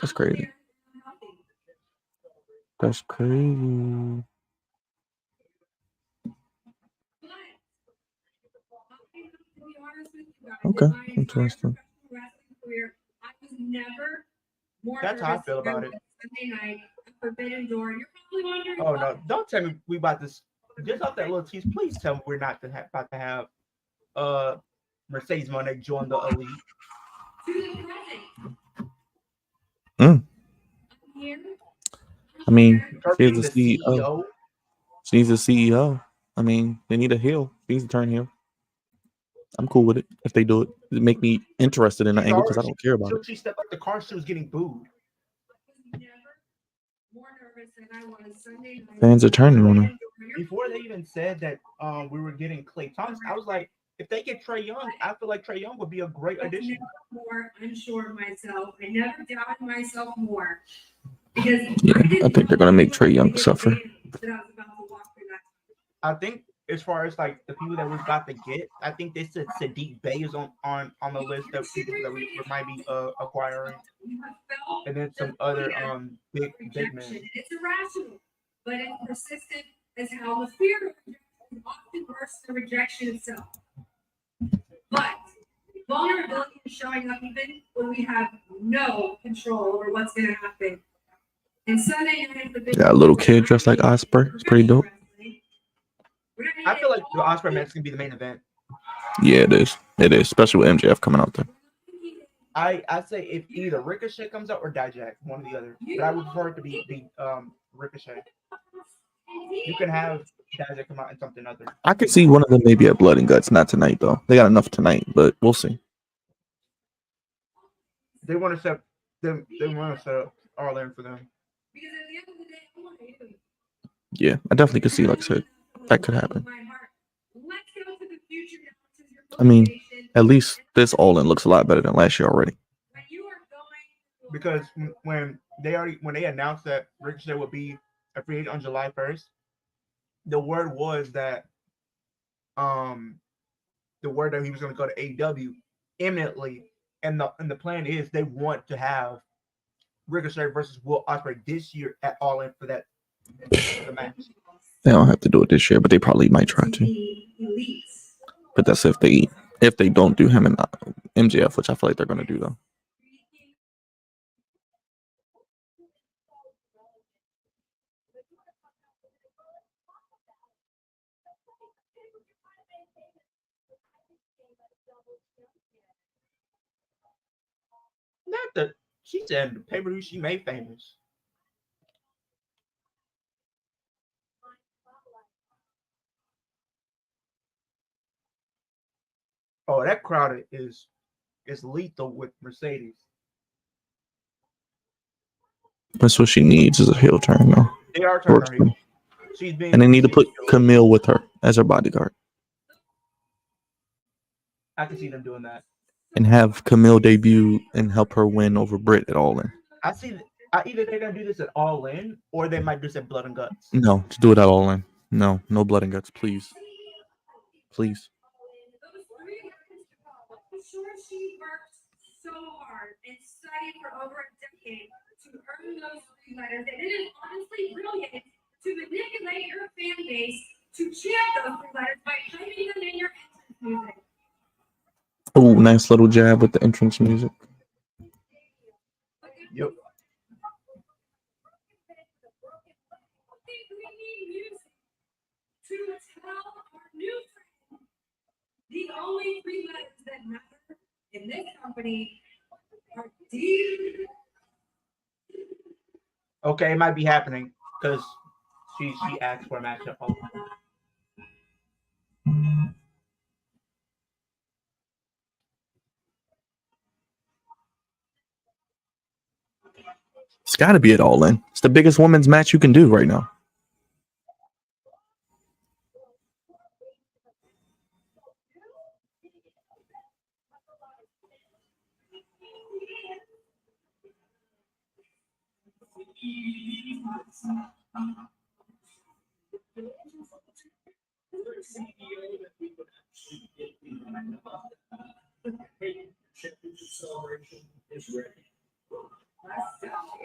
That's crazy. That's crazy. Okay, interesting. That's how I feel about it. Oh no! Don't tell me we about this. Just off that little tease, please tell me we're not about to have Mercedes Moné join the elite. I mean, she's the CEO. She's the CEO. I mean, they need a heel. She needs to turn heel. I'm cool with it if they do it. It make me interested in the angle because I don't care about it. She stepped up the car. She was getting booed. Fans are turning on her. Before they even said that we were getting Klay Thompson, I was like, if they get Trae Young, I feel like Trae Young would be a great addition. More unsure of myself. I never doubted myself more. Because I think they're gonna make Trae Young suffer. I think as far as the people that we're about to get, I think they said Sadiq Bey is on the list of people that we might be acquiring, and then some other big men. It's irrational, but it's persistent as how the fear of rejection is often worse than rejection itself. But vulnerability and showing up even when we have no control over what's going to happen. And Sunday night, the big Got a little kid dressed like Osprey. It's pretty dope. I feel like the Osprey match is gonna be the main event. Yeah, it is. It is, especially with MJF coming out there. I say if either Ricochet comes out or Dijak, one or the other. But I would prefer it to be Ricochet. You can have Dijak come out in something other. I could see one of them maybe at Blood and Guts, not tonight though. They got enough tonight, but we'll see. They want to set them. They want to set up All In for them. Yeah, I definitely could see, like I said, that could happen. I mean, at least this All In looks a lot better than last year already. Because when they announced that Ricochet would be a free agent on July 1st, the word was that he was going to go to AEW imminently, and the plan is they want to have Ricochet versus Will Ospreay this year at All In for the match. They don't have to do it this year, but they probably might try to. But that's if they don't do him and MJF, which I feel like they're going to do though. She said the pay-per-view she made famous. Oh, that crowd is lethal with Mercedes. That's what she needs is a heel turn though. They are turning her heel. And they need to put Camille with her as her bodyguard. I can see them doing that. And have Camille debut and help her win over Britt at All In. I see. Either they're gonna do this at All In, or they might do this at Blood and Guts. No, just do it at All In. No Blood and Guts, please. Please. She worked so hard and studied for over a decade to earn those 3 letters, and it is honestly brilliant to manipulate your fan base to chant those 3 letters by typing them in your entrance music. Oh, nice little jab with the entrance music. Yep. We need music to tell our new friend the only 3 letters that matter in this company are D. Okay, it might be happening because she asked for a matchup. It's got to be at All In. It's the biggest women's match you can do right now.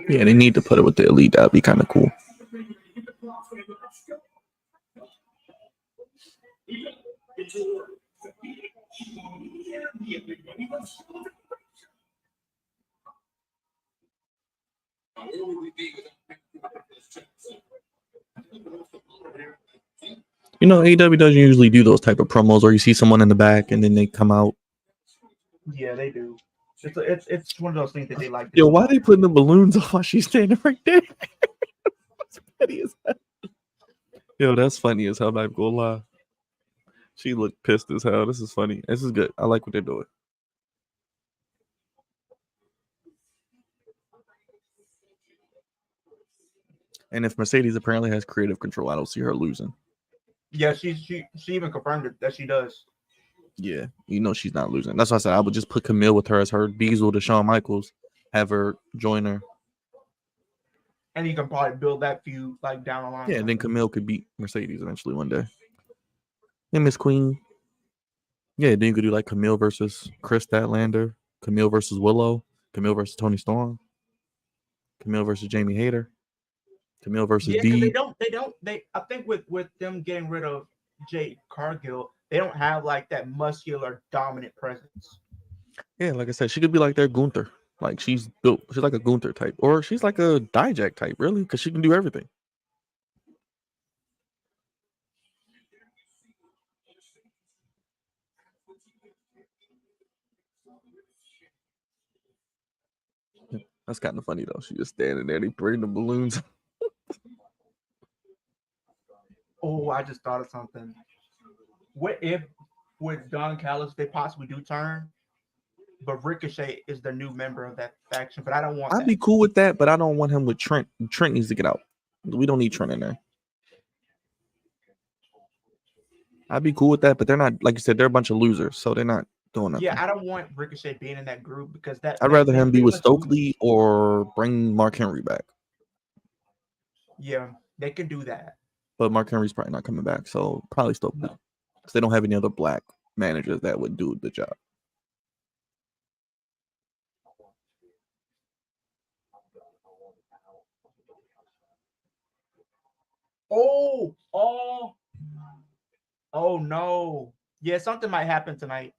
Yeah, they need to put it with the Elite. That'd be kind of cool. You know, AEW doesn't usually do those type of promos where you see someone in the back and then they come out. Yeah, they do. It's one of those things that they like. Yo, why are they putting the balloons on while she's standing right there? That's funny as hell. Yo, that's funny as hell. I'm gonna lie. She looked pissed as hell. This is funny. This is good. I like what they're doing. And if Mercedes apparently has creative control, I don't see her losing. Yeah, she even confirmed it that she does. Yeah, you know she's not losing. That's why I said I would just put Camille with her as her Diesel to Shawn Michaels, have her join her. And you can probably build that feud like down the line. Yeah, and then Camille could beat Mercedes eventually one day. Hey, Miss Queen. Yeah, then you could do like Camille versus Chris Statlander, Camille versus Willow, Camille versus Tony Storm, Camille versus Jamie Hayter, Camille versus D. I think with them getting rid of Jade Cargill, they don't have like that muscular dominant presence. Yeah, like I said, she could be like their Gunther. Like she's built. She's like a Gunther type, or she's like a Dijak type, really, because she can do everything. That's kind of funny though. She just standing there. They bring the balloons. Oh, I just thought of something. What if with Don Callis they possibly do turn, but Ricochet is the new member of that faction? But I don't want I'd that. be cool with that, but I don't want him with Trent. Trent needs to get out. We don't need Trent in there. I'd be cool with that, but they're not, like you said, they're a bunch of losers, so they're not doing nothing. Yeah, I don't want Ricochet being in that group because that I'd rather they him be pretty with much Stokely or bring Mark Henry back. Yeah, they can do that. But Mark Henry's probably not coming back, so probably Stokely. Because they don't have any other black managers that would do the job. Oh no. Yeah, something might happen tonight.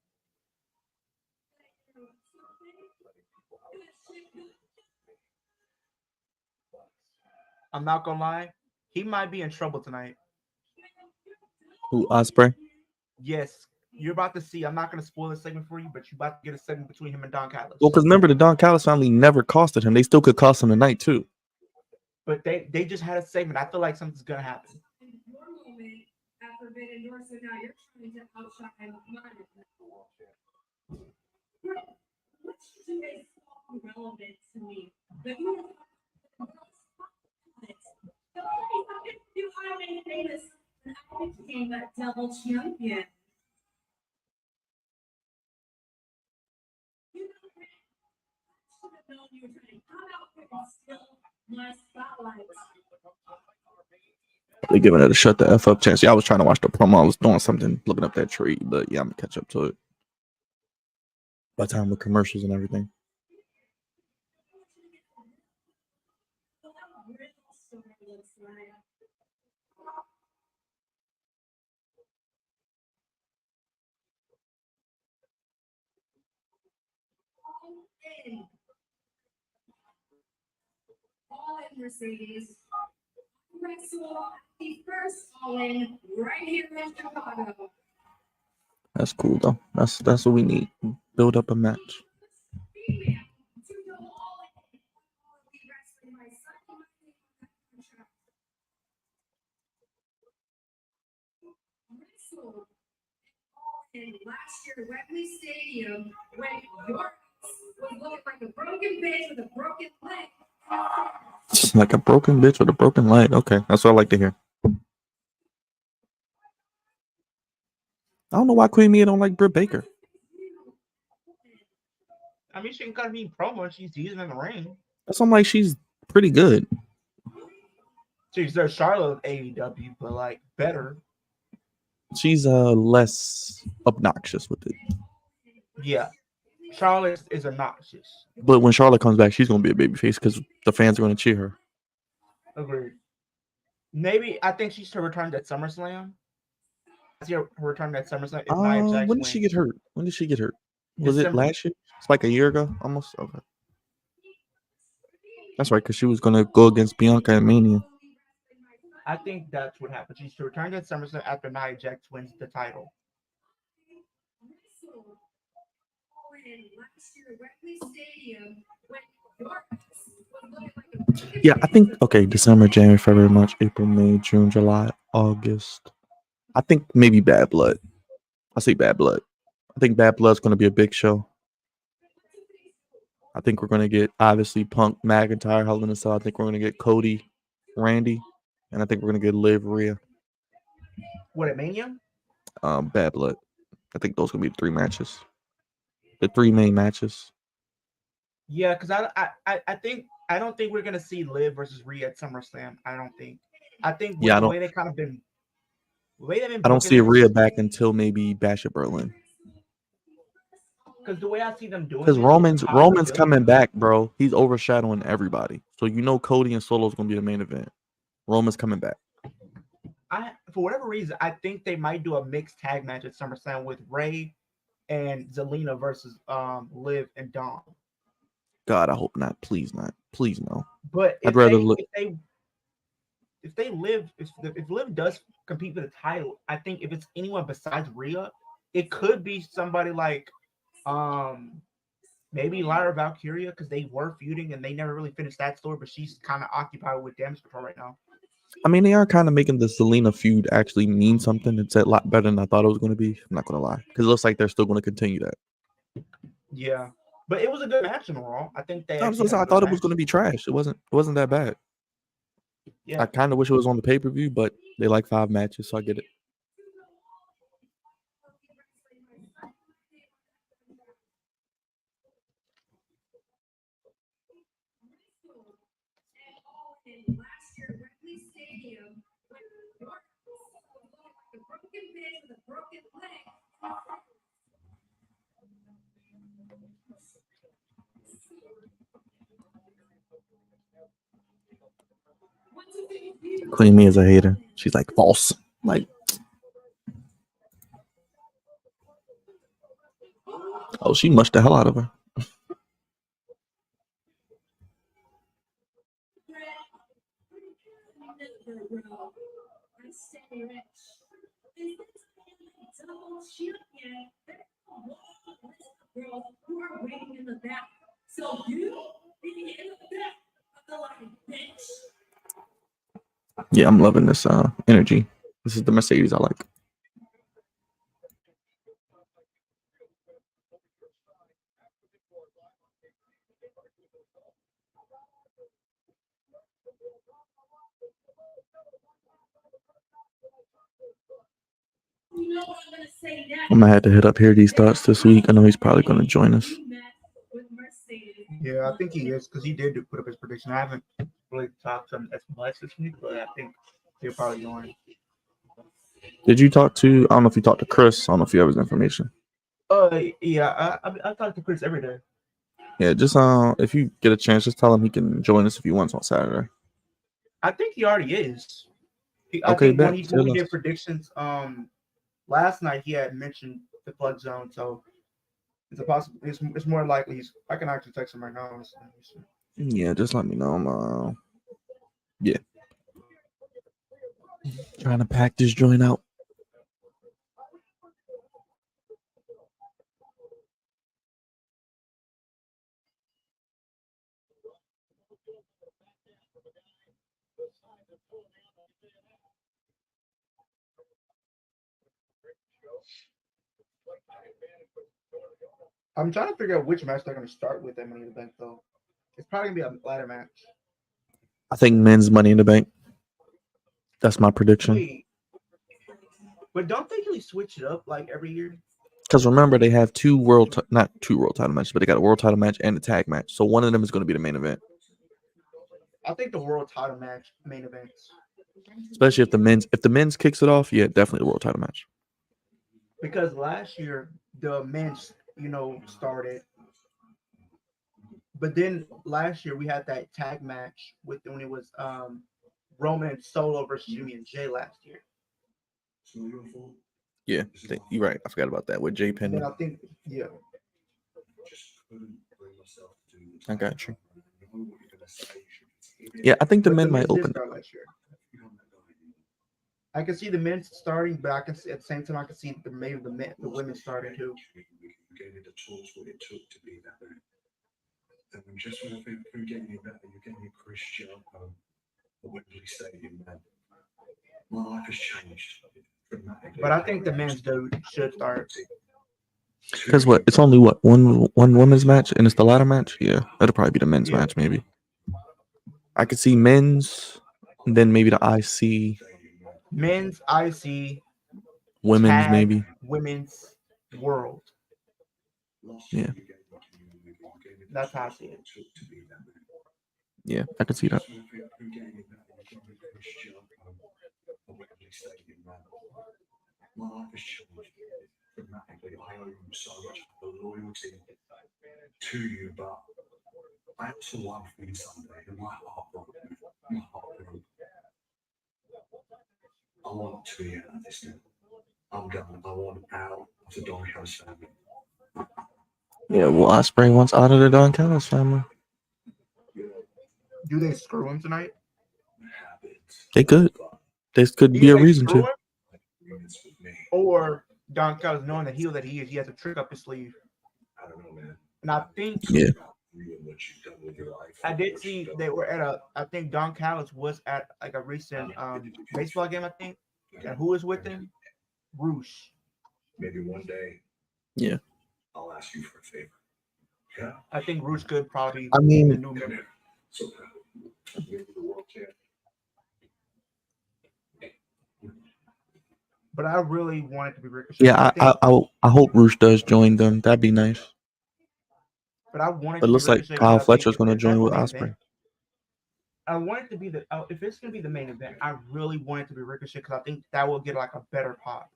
I'm not gonna lie. He might be in trouble tonight. Who, Osprey? Yes, you're about to see. I'm not gonna spoil the segment for you, but you're about to get a segment between him and Don Callis. Well, because remember, the Don Callis family never costed him. They still could cost him tonight, too. But they just had a segment. I feel like something's gonna happen. After being endorsed, so now you're trying to outshine mine. Which is so relevant to me. But you do I make famous and I became a double champion. You know, I should have known you were trying to come out here and steal my spotlight. They giving it a shut the F up chance. Yeah, I was trying to watch the promo. I was doing something, looking up that trade, but yeah, I'm gonna catch up to it. By the time with commercials and everything. All in Mercedes. The first all-in right here in Chicago. That's cool though. That's what we need. Build up a match. In last year, Wembley Stadium, when York was looking like a broken bitch with a broken leg. Like a broken bitch with a broken leg. Okay, that's what I like to hear. I don't know why Queen Mia don't like Britt Baker. I mean, she can cut me promo. She's using in the ring. That's why I'm like, she's pretty good. She's their Charlotte of AEW, but like better. She's less obnoxious with it. Yeah, Charlotte is obnoxious. But when Charlotte comes back, she's gonna be a babyface because the fans are gonna cheer her. Agreed. Maybe I think she's to return at SummerSlam. I see her return at SummerSlam. If Nia Jax When did she wins. get hurt? When did she get hurt? Was it December. last year? It's like a year ago, almost. Okay. That's right, because she was gonna go against Bianca at Mania. I think that's what happened. She's to return at SummerSlam after Nia Jax wins the title. Yeah, I think December, January, February, March, April, May, June, July, August. I think maybe Bad Blood. I say Bad Blood. I think Bad Blood's gonna be a big show. I think we're gonna get obviously Punk, McIntyre, Hell in a Cell. I think we're gonna get Cody, Randy, and I think we're gonna get Liv, Rhea. What at Mania? Bad Blood. I think those gonna be the three matches. The three main matches. Yeah, because I don't think we're gonna see Liv versus Rhea at SummerSlam. I don't think. I think with the way they kind of been, the way they've been. I don't see Rhea back until maybe Bash at Berlin. Because the way I see them doing, because Roman's coming back, bro. He's overshadowing everybody. So you know Cody and Solo's gonna be the main event. Roman's coming back. For whatever reason, I think they might do a mixed tag match at SummerSlam with Ray and Zelina versus Liv and Dawn. God, I hope not. Please not. Please no. But I'd rather look. if they live if Liv does compete for the title, I think if it's anyone besides Rhea, it could be somebody like um maybe Lyra Valkyria because they were feuding and they never really finished that story, but she's kind of occupied with damage control right now. I mean, they are kind of making the Selena feud actually mean something. It's a lot better than I thought it was going to be. I'm not going to lie, because it looks like they're still going to continue that. Yeah, but it was a good match in Raw. I think they I actually had a I good thought it was match. going to be trash. It wasn't. It wasn't that bad. Yeah, I kind of wish it was on the pay-per-view, but they like 5 matches, so I get it. Queen Me is a hater. She's like false. Like, oh, she mushed the hell out of her. Yeah, I'm loving this energy. This is the Mercedes I like. I'm gonna have to hit up Here These Thoughts this week. I know he's probably gonna join us. yeah, I think he is because he did put up his prediction. I haven't really talked to him as much this week, but I think he'll probably join. Did you talk to? I don't know if you talked to Chris. I don't know if you have his information. Yeah, I talk to Chris every day. Yeah, just if you get a chance, just tell him he can join us if he wants on Saturday. I think he already is. I Okay, think bet. when we did predictions last night, he had mentioned the flood zone, so it's a possible. It's more likely he's. I can actually text him right now. Yeah, just let me know. I'm yeah, trying to pack this joint out. I'm trying to figure out which match they're going to start with at Money in the Bank, though. It's probably going to be a ladder match. I think men's Money in the Bank. That's my prediction. Wait, but don't they usually switch it up like every year? Because remember, they have not two world title matches, but they got a world title match and a tag match. So one of them is going to be the main event. I think the world title match main events. Especially if the men's kicks it off, yeah, definitely the world title match. Because last year the men's, started, but then last year we had that tag match with when it was Roman and Solo versus Jimmy and Jay last year. Yeah, you're right. I forgot about that with Jay And Penn. then I think, yeah. I got you. Yeah, I think the men might open. Start last year. I can see the men starting, but I can see at the same time I can see maybe the women starting too. And just from getting better, you're getting Chris Jericho at Wembley Stadium, man. My life has changed dramatically. But I think the men's should start. Because what? It's only one women's match, and it's the ladder match. Yeah, that'll probably be the men's match. Maybe I could see men's, and then maybe the IC. Men's IC. Women's tag, maybe. Women's world. Yeah. That's how I see it. Yeah, I can see that. My life has changed dramatically. I owe you so much for the loyalty to you, but I also won for you Sunday, and my heart broke. My heart broke. I want to be out of this now. I'm done. I want out of the Don House family. Yeah, well, Ospreay wants out of the Don Callis family. Do they screw him tonight? They could. This could be Either a they reason screw to. him, or Don Callis, knowing the heel that he has a trick up his sleeve. I don't know, man. And I think Yeah. I did see they were at a. I think Don Callis was at like a recent baseball game. I think, and who was with him? Roosh. Maybe one day. Yeah. I'll ask you for a favor. Yeah. I think Roosh could probably. I mean, be the new Come member. here. So, maybe the world champ. But I really want it to be Ricochet. yeah, I hope Roosh does join them. That'd be nice. But I want it But to it looks be like Ricochet. Kyle because I think Fletcher's going to if that's join the with main Ospreay. event, I want it to be the. If it's going to be the main event, I really want it to be Ricochet because I think that will get like a better pop.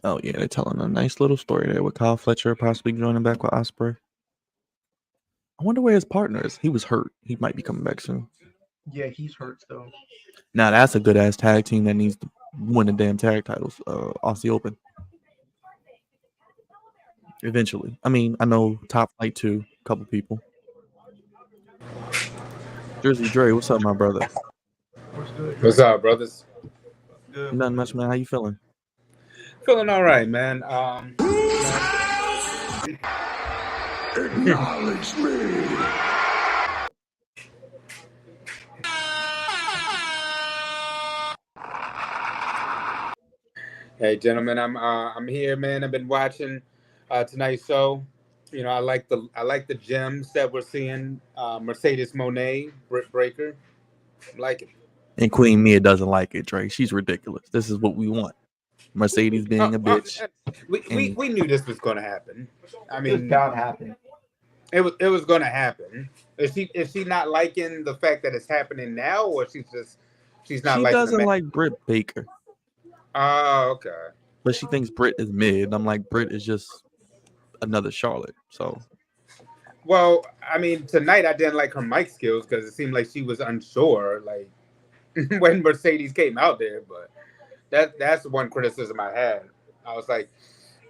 Oh yeah, they're telling a nice little story there with Kyle Fletcher possibly joining back with Ospreay. I wonder where his partner is. He was hurt. He might be coming back soon. Yeah, he's hurt still. Now that's a good ass tag team that needs to win the damn tag titles. Aussie Open. Eventually. I mean, I know Top Flight 2, a couple people. Jersey Dre, what's up, my brother? What's good? What's up, brothers? Good. Nothing much, man. How you feeling? Feeling all right, man. Acknowledge me. Hey, gentlemen, I'm here, man. I've been watching tonight's show. You know, I like the gems that we're seeing. Mercedes Moné, Britt Breaker, I like it. And Queen Mia doesn't like it, Dre. She's ridiculous. This is what we want. Mercedes being a bitch. We knew this was going to happen. I It's mean, bound to happen. it was going to happen. Is she not liking the fact that it's happening now, or she's not She liking doesn't the like Britt Baker, Oh, okay. but she thinks Britt is mid. I'm like, Britt is just another Charlotte. So Well, I mean, tonight I didn't like her mic skills because it seemed like she was unsure, like when Mercedes came out there. But that's one criticism I had. I was like,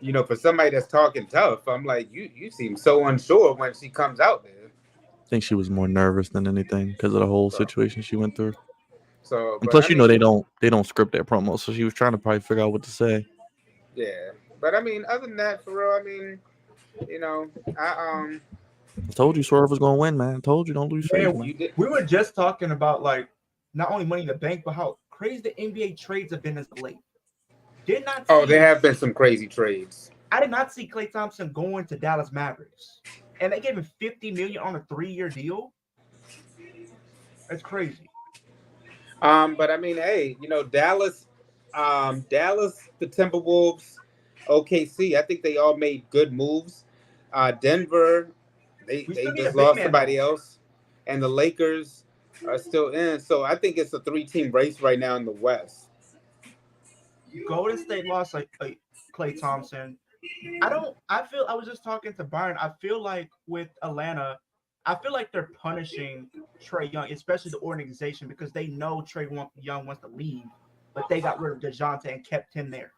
you know, for somebody that's talking tough, I'm like, you seem so unsure when she comes out there. I think she was more nervous than anything because of the whole situation she went through. So, And but plus, I you know, mean, they don't script their promos, so she was trying to probably figure out what to say. yeah. But I mean, other than that, for real, I mean, you know, I told you Swerve was gonna win, man. I told you don't lose faith, Man, man. you did. we were just talking about like not only Money in the Bank, but how crazy the NBA trades have been as of late. Did not. Oh, see- there have been some crazy trades. I did not see Klay Thompson going to Dallas Mavericks, and they gave him $50 million on a 3-year deal. That's crazy. But I mean, hey, you know, Dallas, the Timberwolves, OKC. I think they all made good moves. Denver, they We still need a just big lost man, somebody though. else, and the Lakers are still in. So I think it's a 3-team race right now in the West. Golden State lost like Klay Thompson. I was just talking to Byron. I feel like with Atlanta, I feel like they're punishing Trae Young, especially the organization, because they know Young wants to leave, but they got rid of DeJounte and kept him there.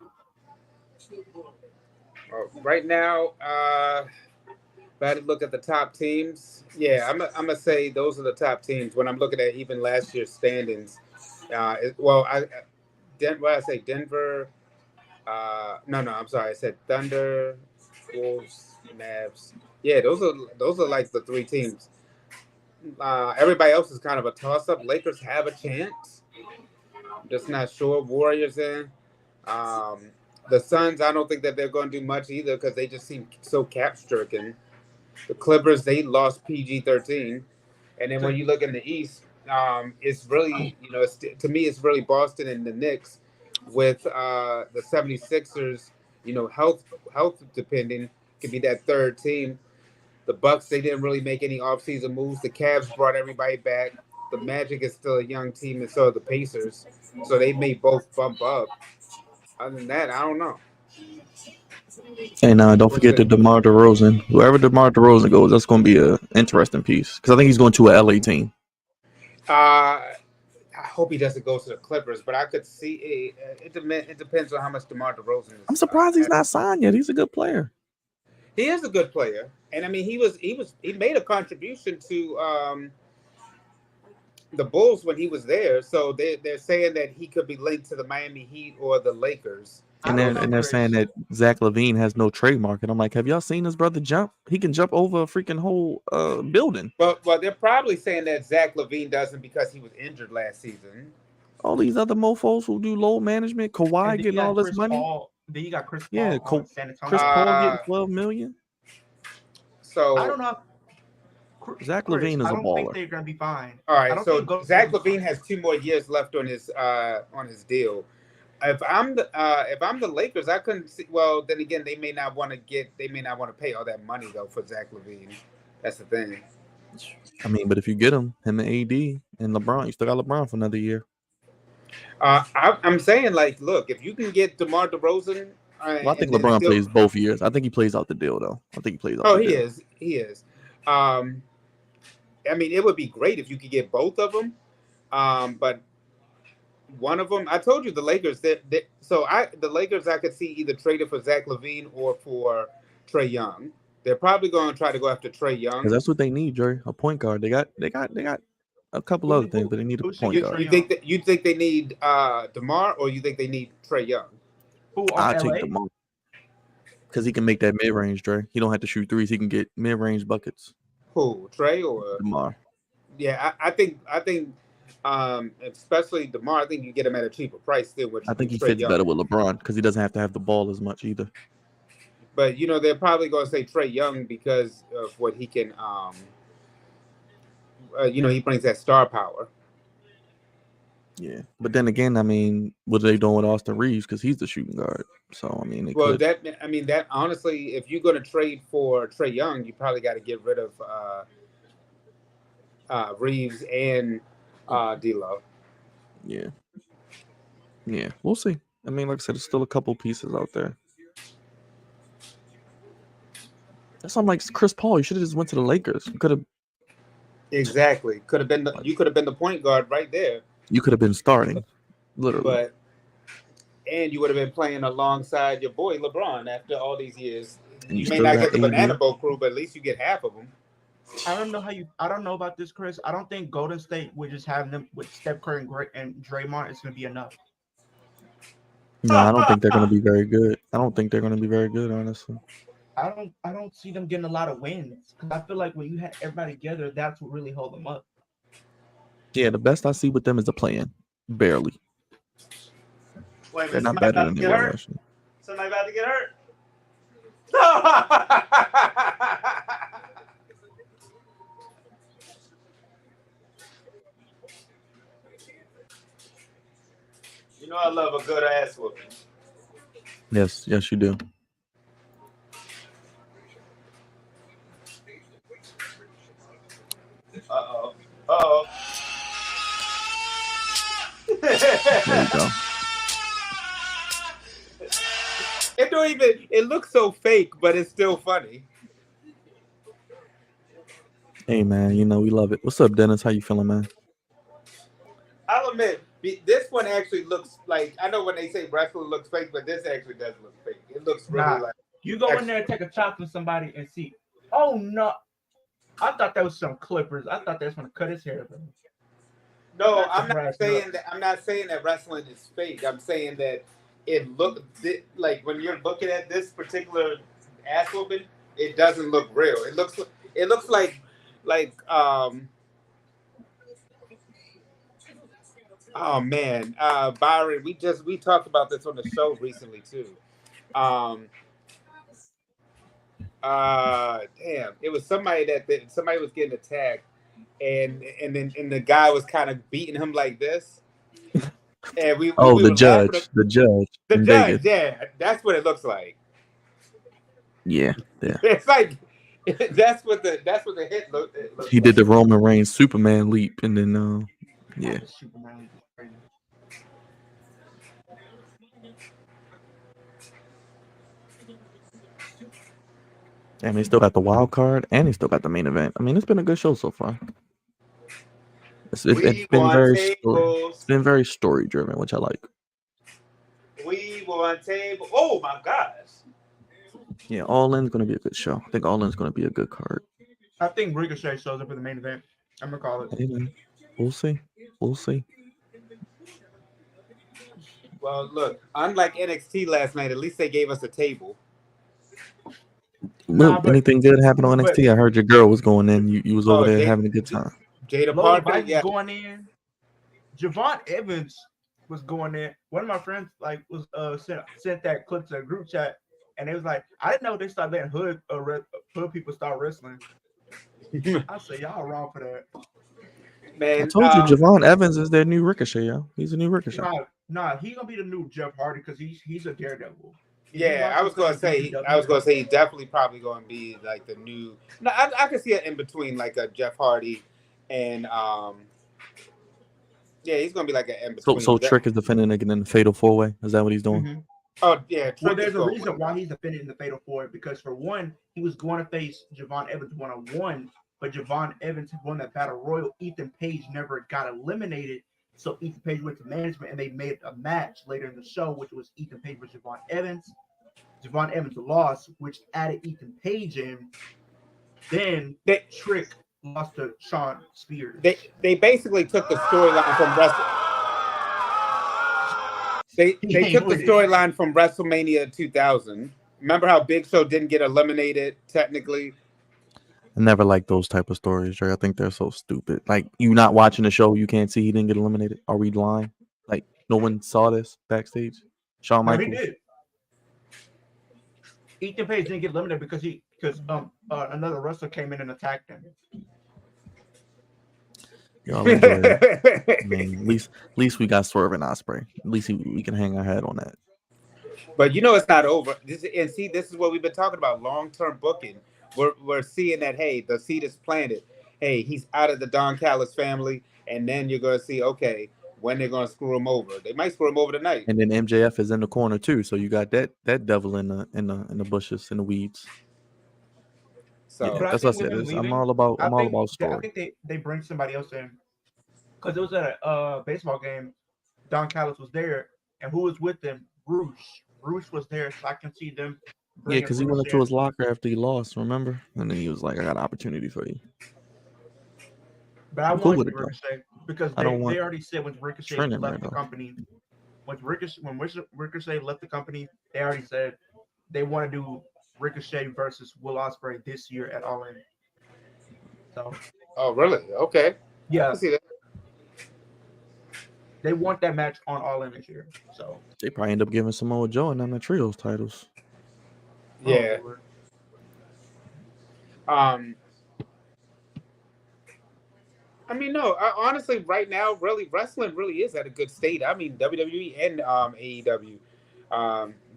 Right now, if I had to look at the top teams, yeah, I'm gonna say those are the top teams. When I'm looking at even last year's standings, what did I say? Denver. No, I'm sorry. I said Thunder, Wolves, Mavs. Yeah, those are like the 3 teams. Everybody else is kind of a toss-up. Lakers have a chance. I'm just not sure. Warriors in. The Suns, I don't think that they're going to do much either because they just seem so cap-stricken. The Clippers, they lost PG-13. And then when you look in the East, it's really, you know, to me, it's really Boston and the Knicks with the 76ers, you know, health depending, could be that 3rd team. The Bucks, they didn't really make any offseason moves. The Cavs brought everybody back. The Magic is still a young team, and so are the Pacers. So they may both bump up. Other than that, I don't know. And don't forget the DeMar DeRozan. Whoever DeMar DeRozan goes, that's going to be an interesting piece because I think he's going to an LA team. I hope he doesn't go to the Clippers, but I could see it depends on how much DeMar DeRozan is. I'm surprised he's not signed yet. He's a good player. He is a good player, and I mean he made a contribution to the Bulls when he was there. So they're saying that he could be linked to the Miami Heat or the Lakers. And they're saying that Zach LaVine has no trademark. And I'm like, have y'all seen his brother jump? He can jump over a freaking whole building. Well, they're probably saying that Zach LaVine doesn't because he was injured last season. All these other mofos who do load management, Kawhi getting all this money. Then you got Chris Paul. Yeah, San Antonio. Chris Paul getting $12 million. So I don't know. Zach LaVine is a baller. I don't think they're gonna be fine. All right, so Zach LaVine has 2 more years left on his deal. If I'm the Lakers, I couldn't see. Well, then again, they may not want to pay all that money though for Zach LaVine. That's the thing. I mean, but if you get him and AD and LeBron, you still got LeBron for another year. I'm saying, like, look, if you can get DeMar DeRozan. Well, I think LeBron plays both years. I think he plays out the deal, though. I think he plays out the deal. He is. I mean, it would be great if you could get both of them. But one of them, I told you, the Lakers. The Lakers, I could see either traded for Zach LaVine or for Trae Young. They're probably going to try to go after Trae Young because that's what they need, Dre. A point guard. They got a couple other things, but they need a point guard. You think they need DeMar, or you think they need Trae Young? I take DeMar because he can make that mid range, Dre. He don't have to shoot threes. He can get mid range buckets. Who, Trae or DeMar? Yeah, I think especially DeMar. I think you get him at a cheaper price still. I think he fits better with LeBron because he doesn't have to have the ball as much either. But they're probably going to say Trae Young because of what he can. He brings that star power. Yeah, but then again, I mean, what are they doing with Austin Reeves? Because he's the shooting guard. So I mean, that honestly, if you're going to trade for Trae Young, you probably got to get rid of Reeves and D'Lo. Yeah, we'll see. I mean, like I said, there's still a couple pieces out there. That's why I'm like, Chris Paul. You should have just went to the Lakers. You could have. Exactly. You could have been the point guard right there. You could have been starting, literally. And you would have been playing alongside your boy LeBron after all these years. And you may not get the Banana Boat crew, but at least you get half of them. I don't know about this, Chris. I don't think Golden State would just have them with Steph Curry and Draymond. It's going to be enough. No, I don't think they're going to be very good. Honestly. I don't see them getting a lot of wins because I feel like when you have everybody together, that's what really hold them up. Yeah, the best I see with them is the play-in. Barely. Wait a minute, they're not better than they were last year. Somebody about to get hurt? I love a good ass whooping. Yes, you do. Uh-oh. There you go. It looks so fake, but it's still funny. Hey man, we love it. What's up, Dennis? How you feeling, man? I'll admit, this one actually looks like, I know when they say wrestling looks fake, but this actually does look fake. It looks really like. You go in there and take a chop from somebody and see. Oh no. I thought that was some Clippers. I thought they was going to cut his hair. No, I'm not saying that wrestling is fake. I'm saying that it look like when you're looking at this particular ass whooping, it doesn't look real. It looks like oh man, Byron, we talked about this on the show recently too. Damn, it was somebody somebody was getting attacked, and the guy was kind of beating him like this. And the judge, Vegas. Yeah, that's what it looks like. Yeah. It's like that's what the hit looked. He did the Roman Reigns Superman leap, and then yeah. And they still got the wild card, and they still got the main event. I mean, it's been a good show so far. It's We been want very tables. it's been very story driven, which I like. We want table. Oh my gosh. Yeah, All In's gonna be a good show. I think All In's gonna be a good card. I think Ricochet shows up in the main event. I'm gonna call it. Hey, man, we'll see. We'll see. Well, look, unlike NXT last night, at least they gave us a table. Look, but anything good happen on but NXT? I heard your girl was going in. You was over Oh, there having a good time. Jada Lola Parker, Vice yeah. was going in. Javon Evans was going in. One of my friends was sent that clip to the group chat, and it was like, I didn't know they started letting hood people start wrestling. I say y'all wrong for that. I Man, told you, Javon Evans is their new Ricochet, yo. He's a new Ricochet. Nah, he's gonna be the new Jeff Hardy because he's a daredevil. yeah, I was gonna say he's definitely probably going to be like the new. No, I can see it in between like a Jeff Hardy and yeah, he's gonna be like an in between. So Trick is defending again in the Fatal 4-Way. Is that what he's doing? Mm-hmm. Oh yeah, well, there's a reason why he's defending in the Fatal 4 because for one, he was going to face Javon Evans 1-on-1, but Javon Evans won that battle royal. Ethan Page never got eliminated, so Ethan Page went to management and they made a match later in the show, which was Ethan Page versus Javon Evans. Javon Evans lost, which added Ethan Page in. Then Trick lost to Sean Spears. They basically took the storyline from wrestling. They took the storyline from WrestleMania 2000. Remember how Big Show didn't get eliminated technically? I never liked those type of stories, Dre. I think they're so stupid. Like, you not watching the show, you can't see he didn't get eliminated. Are we lying? Like, no one saw this backstage? Shawn Michaels? No, he did. Ethan Page didn't get eliminated because another wrestler came in and attacked him. Y'all enjoy it. I mean, at least we got Swerve and Ospreay. At least we can hang our head on that. But you know it's not over. This is what we've been talking about, long-term booking. We're seeing that, hey, the seed is planted. Hey, he's out of the Don Callis family, and then you're gonna see, okay, when they're gonna screw him over. They might screw him over tonight. And then MJF is in the corner too, so you got that devil in the bushes, in the weeds. So yeah, that's what I said. I'm all about story. I think they bring somebody else in because it was at a baseball game. Don Callis was there, and who was with them? Bruce. Bruce was there, so I can see them. Yeah, because he went into his locker after he lost, remember? And then he was like, "I got an opportunity for you." But I want Ricochet because they already said when Ricochet left the company. When Ricochet left the company, they already said they want to do Ricochet versus Will Ospreay this year at All In. So. Oh really? Okay. Yeah. I see that. They want that match on All In this year. So they probably end up giving Samoa Joe and the trios titles. Yeah. I mean, no. Honestly, right now, really, wrestling really is at a good state. I mean, WWE and AEW.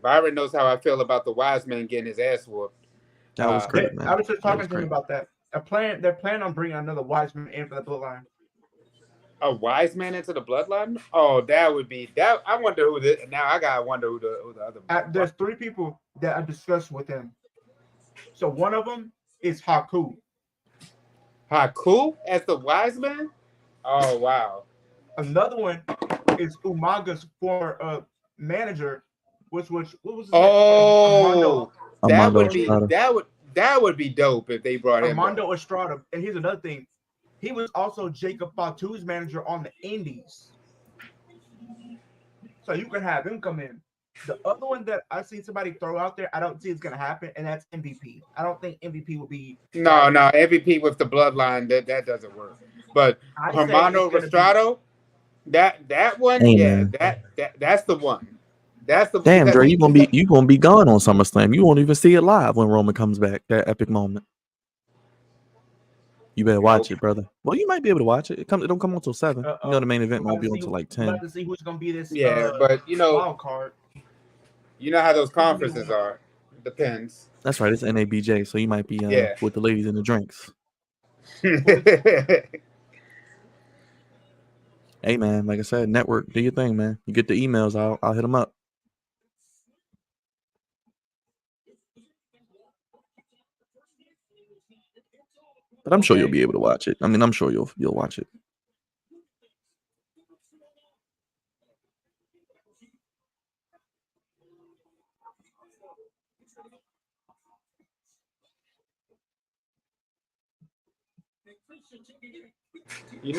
Byron knows how I feel about the Wise Man getting his ass whooped. That was great, man. I was just talking to him about that. They're planning on bringing another Wise Man in for the Bloodline. A Wise Man into the Bloodline? Oh, that would be that. I wonder who this. Now I gotta wonder who the other. There's 3 people that I discussed with him. So one of them is Haku. Haku as the Wise Man? Oh wow. Another one is Umaga's former manager, what was his name? Armando that would be dope if they brought him. Armando Estrada. And here's another thing. He was also Jacob Fatu's manager on the Indies. So you can have him come in. The other one that I've seen somebody throw out there, I don't see it's going to happen, and that's MVP. I don't think MVP will be... No, MVP with the Bloodline, that doesn't work. But Armando Estrada, that one, that's the one. That's the damn, Dre, you gonna be gone on SummerSlam. You won't even see it live when Roman comes back. That epic moment. You better watch it, brother. Well, you might be able to watch it. It don't come on until 7. You know the main event won't be until like 10. We'll have to see who's gonna be this. But wild card. You know how those conferences are. It depends. That's right. It's NABJ, so you might be with the ladies and the drinks. Hey man, like I said, network, do your thing, man. You get the emails, I'll hit them up. But I'm sure you'll be able to watch it. I mean, I'm sure you'll watch it.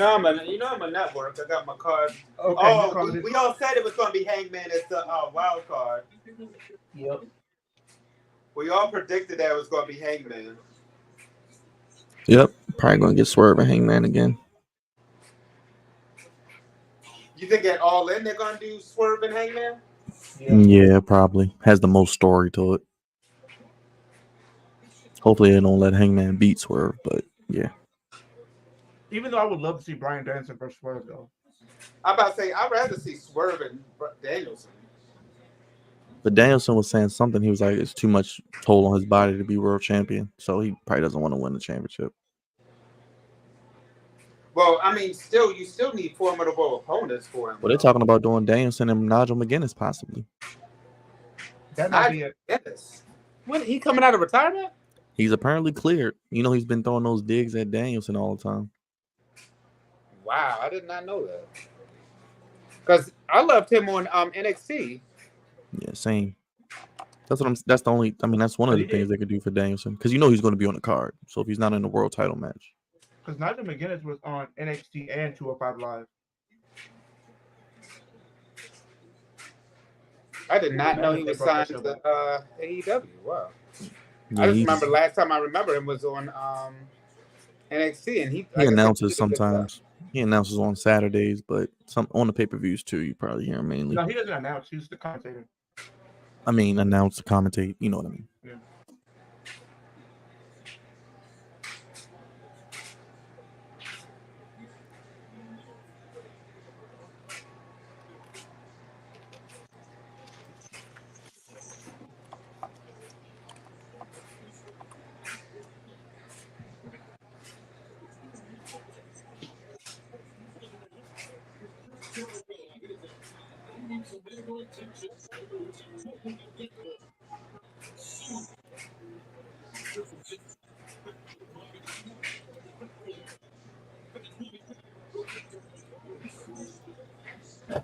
I'm a network. I got my card. Okay, Oh, we all said it was going to be Hangman as the wild card. Yep. We all predicted that it was going to be Hangman. Yep, probably gonna get Swerve and Hangman again. You think at All In they're going to do Swerve and Hangman? Yeah, probably has the most story to it. Hopefully, they don't let Hangman beat Swerve, but yeah. Even though I would love to see Bryan Danielson versus Swerve, though. I'm about to say I'd rather see Swerve and Danielson. But Danielson was saying something. He was like, it's too much toll on his body to be world champion, so he probably doesn't want to win the championship. Well, I mean, you still need formidable opponents for him. Well, they're talking about doing Danielson and Nigel McGuinness possibly. That might be it. When he coming out of retirement? He's apparently cleared. You know, he's been throwing those digs at Danielson all the time. Wow, I did not know that. Because I loved him on NXT. Yeah, same. That's the only. I mean, that's one of the things they could do for Danielson because you know he's going to be on the card. So if he's not in the world title match, because Nigel McGuinness was on NXT and 205 Live. I did not know he was signed to AEW. Wow. Yeah, I just remember last time I remember him was on NXT, and he announces sometimes. He announces on Saturdays, but some on the pay-per-views too. You probably hear him mainly. No, he doesn't announce. He's the commentator. I mean, announce, commentate. You know what I mean? Yeah.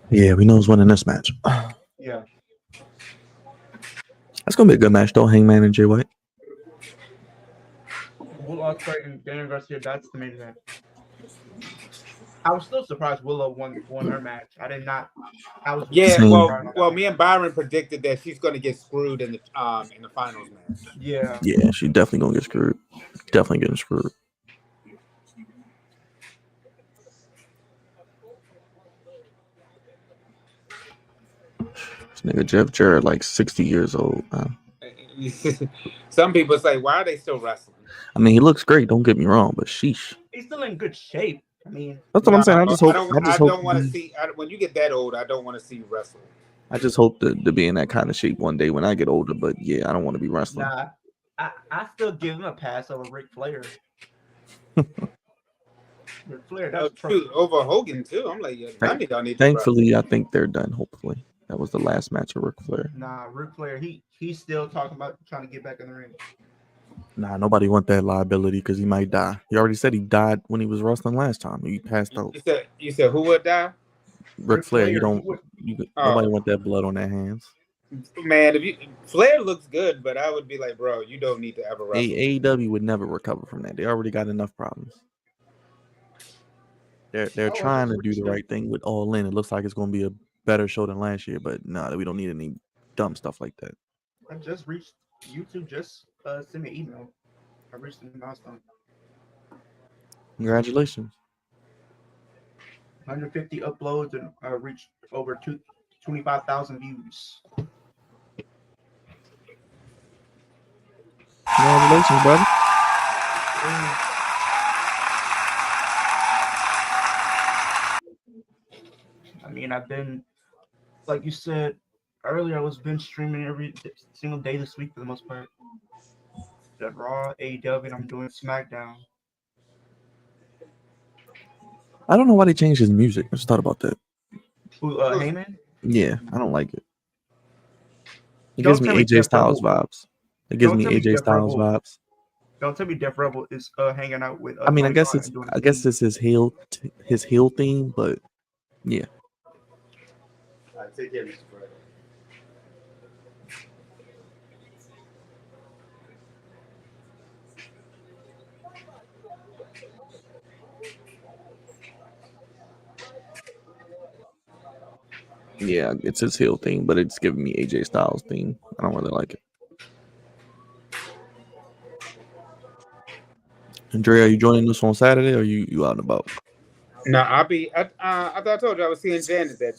Yeah, we know who's winning this match. Yeah. That's gonna be a good match, though. Hangman and Jay White. Will Ospreay and Daniel Garcia. That's the main event. I was still surprised Willow won her match. I did not. I was. Yeah, well, me and Byron predicted that she's going to get screwed in the finals match. Yeah. Yeah, she's definitely gonna get screwed. Definitely getting screwed. This nigga Jeff Jarrett, like 60 years old. Some people say, why are they still wrestling? I mean, he looks great. Don't get me wrong, but sheesh. He's still in good shape. I mean, that's what I'm saying. I just hope. I don't want to see. When you get that old, I don't want to see you wrestle. I just hope to be in that kind of shape one day when I get older. But yeah, I don't want to be wrestling. Nah, I still give him a pass over Ric Flair. Ric Flair, that's true. Over Hogan too. I'm like, y'all need. Thankfully, I think they're done. Hopefully, that was the last match of Ric Flair. Nah, Ric Flair, he's still talking about trying to get back in the ring. Nah, nobody want that liability because he might die. He already said he died when he was wrestling last time. He passed out. You said who would die? Ric Flair. Nobody want that blood on their hands. Man, Flair looks good, but I would be like, bro, you don't need to ever wrestle. AEW would never recover from that. They already got enough problems. They're trying to do the right thing with All In. It looks like it's going to be a better show than last year, but we don't need any dumb stuff like that. I just reached YouTube. Just send me an email. I reached the milestone. Congratulations. 150 uploads and reached over 25,000 views. Congratulations, brother. I mean, I've been, like you said earlier, I was been streaming every single day this week for the most part. The Raw, AEW, and I'm doing SmackDown. I don't know why they changed his music. I just thought about that. Who, Heyman? Yeah, I don't like it. It gives me AJ Styles vibes. It gives me AJ Styles vibes. Don't tell me Def Rebel is hanging out with. I mean, I guess it's his heel theme, but yeah. Take care, Mr. Fred. Yeah, it's his heel theme, but it's giving me AJ Styles theme. I don't really like it. Andrea, are you joining us on Saturday, or you out and about? No, I'll be. I thought I told you I was seeing Janet. That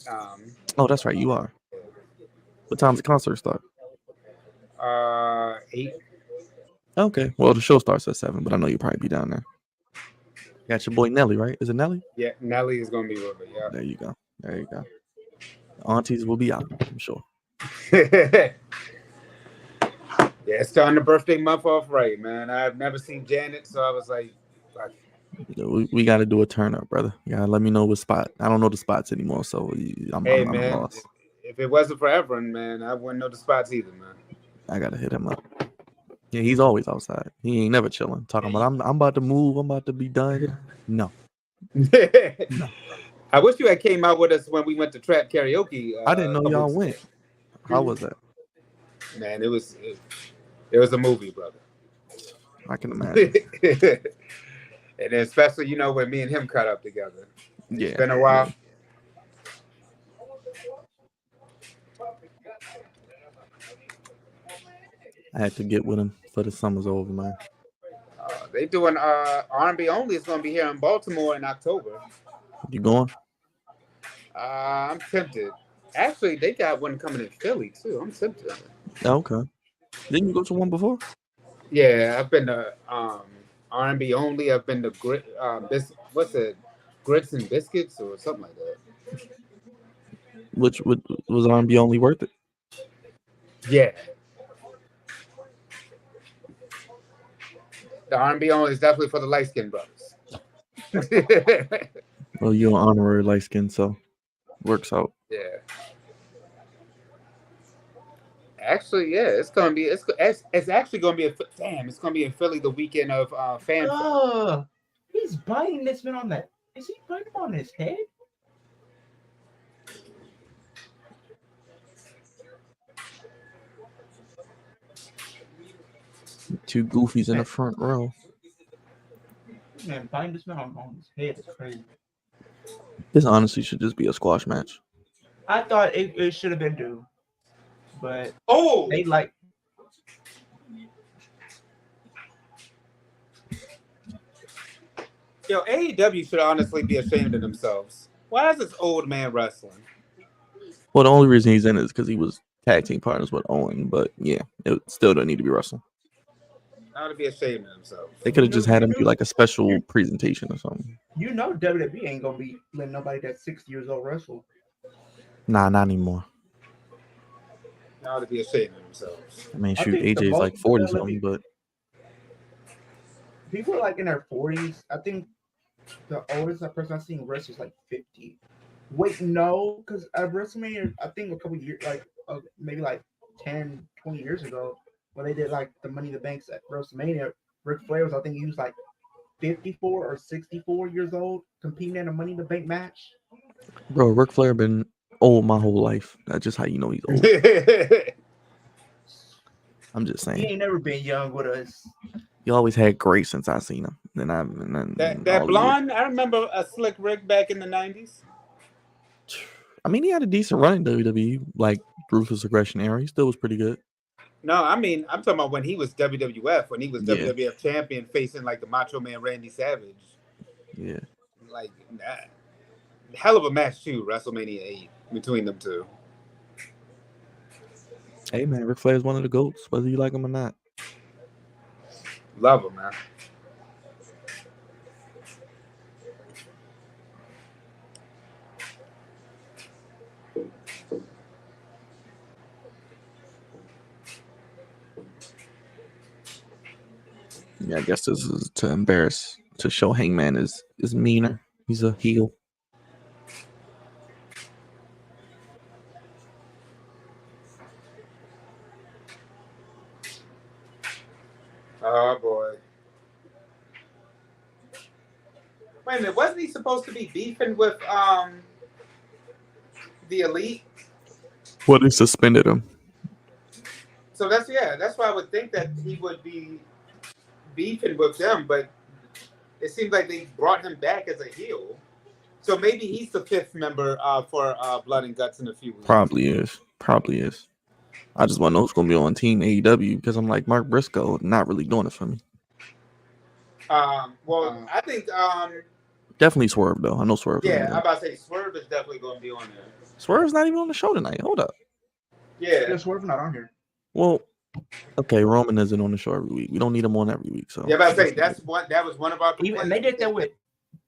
Oh, that's right, you are. What time's the concert start? 8. Okay, well the show starts at 7, but I know you'll probably be down there. Got your boy Nelly, right? Is it Nelly? Yeah, Nelly is gonna be with me. Yeah. There you go. There you go. Aunties will be out, I'm sure. Yeah, it's starting the birthday month off right, man. I've never seen Janet, so I was like We got to do a turn up, brother. You gotta let me know what spot. I don't know the spots anymore, so I'm man, lost. if it wasn't for Everin, man, I wouldn't know the spots either, man. I gotta hit him up. Yeah, he's always outside. He ain't never chilling. Talking about I'm about to move. I'm about to be done. No. I wish you had came out with us when we went to Trap Karaoke. I didn't know y'all went. How was that? Man, it was a movie, brother. I can imagine. And especially, when me and him cut up together. Yeah. It's been a while. I had to get with him for the summer's over, man. They doing R&B only. It's gonna be here in Baltimore in October. You going? I'm tempted. Actually, they got one coming in Philly too. I'm tempted. Okay. Didn't you go to one before? Yeah, I've been to R&B only. I've been to what's it? Grits and Biscuits or something like that. Which was R&B only worth it? Yeah. The R&B only is definitely for the light-skinned brothers. Well, you're an honorary light skin, so works out. Yeah. Actually, yeah, it's actually gonna be it's gonna be in Philly the weekend of Fan Fest. He's biting this man on that. Is he biting him on his head? Two goofies in the front row. Man, biting this man on his head is crazy. This honestly should just be a squash match. I thought it should have been due, but they like. Yo, AEW should honestly be ashamed of themselves. Why is this old man wrestling? Well, the only reason he's in it is because he was tag team partners with Owen, but yeah, it still don't need to be wrestling. How to be ashamed of themselves. They could have just had him do like a special presentation or something. WWE ain't gonna be letting nobody that's 60 years old wrestle. Nah, not anymore. How to be ashamed of themselves. I mean, shoot, AJ's like 40 something, but people are like in their 40s. I think the oldest person I've seen wrestle is like 50. Wait, no, because at WrestleMania, I think a couple years, maybe like 10, 20 years ago, when they did like the Money in the Banks at WrestleMania, Ric Flair was, I think he was like 54 or 64 years old competing in a Money in the Bank match. Bro, Ric Flair been old my whole life. That's just how you know he's old. I'm just saying. He ain't never been young with us. He always had grace since I seen him. That blonde, I remember a slick Rick back in the 90s. I mean, he had a decent run in WWE, like Ruthless Aggression era. He still was pretty good. No, I mean, I'm talking about when he was WWF, when he was WWF champion facing like the Macho Man Randy Savage. Yeah. Like, hell of a match too, WrestleMania 8 between them two. Hey, man, Ric Flair is one of the GOATs, whether you like him or not. Love him, man. Yeah, I guess this is to show Hangman is meaner. He's a heel. Oh boy. Wait a minute, wasn't he supposed to be beefing with the Elite? Well, they suspended him. So that's why I would think that he would be beefing with them, but it seems like they brought him back as a heel. So maybe he's the fifth member for Blood and Guts in a few weeks. Probably is. I just want to know who's going to be on Team AEW because I'm like, Mark Briscoe not really doing it for me. I think definitely Swerve though. I know Swerve. Yeah, I'm about to say Swerve is definitely going to be on there. Swerve's not even on the show tonight. Hold up. Yeah, Swerve's not on here. Well, okay, Roman isn't on the show every week. We don't need him on every week. So yeah, but I say that was one of our complaints. Even they did that with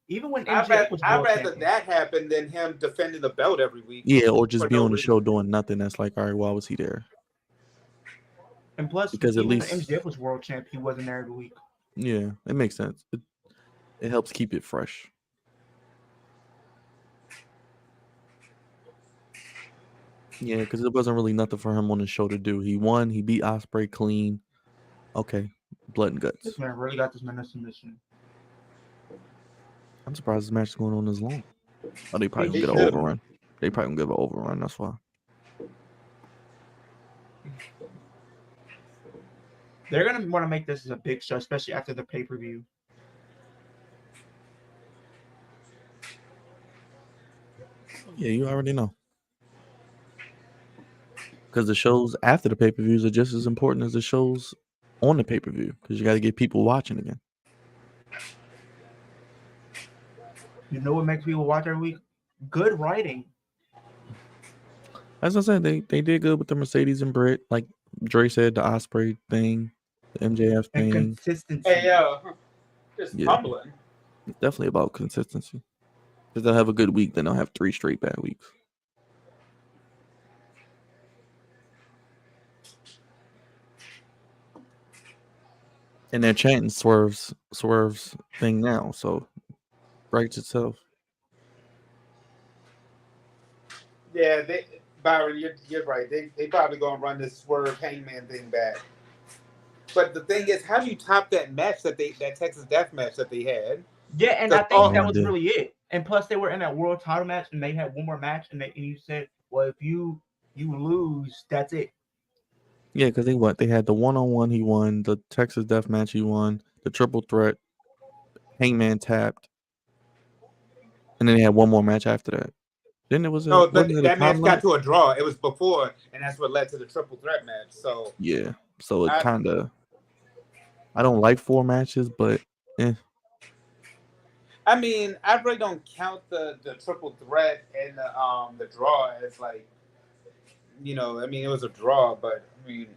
when MJF was I'd rather that happen than him defending the belt every week. Yeah, or just be on the show doing nothing. That's like, all right, why was he there? And plus, because at least when MJF was world champ, he wasn't there every week. Yeah, it makes sense. It helps keep it fresh. Yeah, because it wasn't really nothing for him on the show to do. He won. He beat Ospreay clean. Okay, blood and guts. This man really got this man in submission. I'm surprised this match is going on this long. Oh, they probably gonna get an overrun. They probably gonna give an overrun. That's why. They're gonna want to make this as a big show, especially after the pay-per-view. Yeah, you already know. Because the shows after the pay-per-views are just as important as the shows on the pay-per-view. Because you got to get people watching again. You know what makes people watch every week? Good writing. As I said, they did good with the Mercedes and Britt. Like Dre said, the Ospreay thing, the MJF thing. And consistency. Hey, just humbling. It's definitely about consistency. Because they'll have a good week, then they'll have 3 straight bad weeks. And they're chanting Swerve's thing now, so writes itself. Yeah, Byron, you're right. They probably gonna run this Swerve Hangman thing back. But the thing is, how do you top that match that Texas Death match that they had? Yeah, and I think that was really it. And plus, they were in that world title match, and they had one more match, and you said, "Well, if you lose, that's it." Yeah, because they had the 1-on-1 he won, the Texas Death match he won, the triple threat, Hangman tapped, and then they had one more match after that. Then there was that match got to a draw. It was before, and that's what led to the triple threat match. So yeah, so it kind of. I don't like 4 matches, but I mean, I really don't count the triple threat and the draw as like, I mean, it was a draw, but I mean.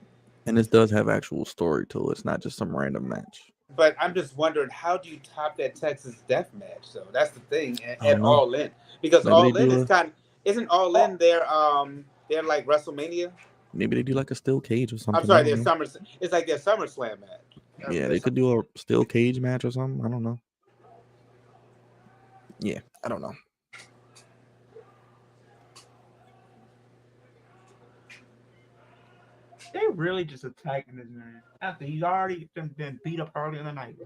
And this does have actual story to it. It's not just some random match. But I'm just wondering, how do you top that Texas Death match? So that's the thing at All In, because maybe All In is isn't All In they're like WrestleMania? Maybe they do like a steel cage or something. I'm sorry, it's like their SummerSlam match. Yeah, they could do a steel cage match or something. I don't know. Yeah, I don't know. They really just attacking this man after he's already been beat up early in the night.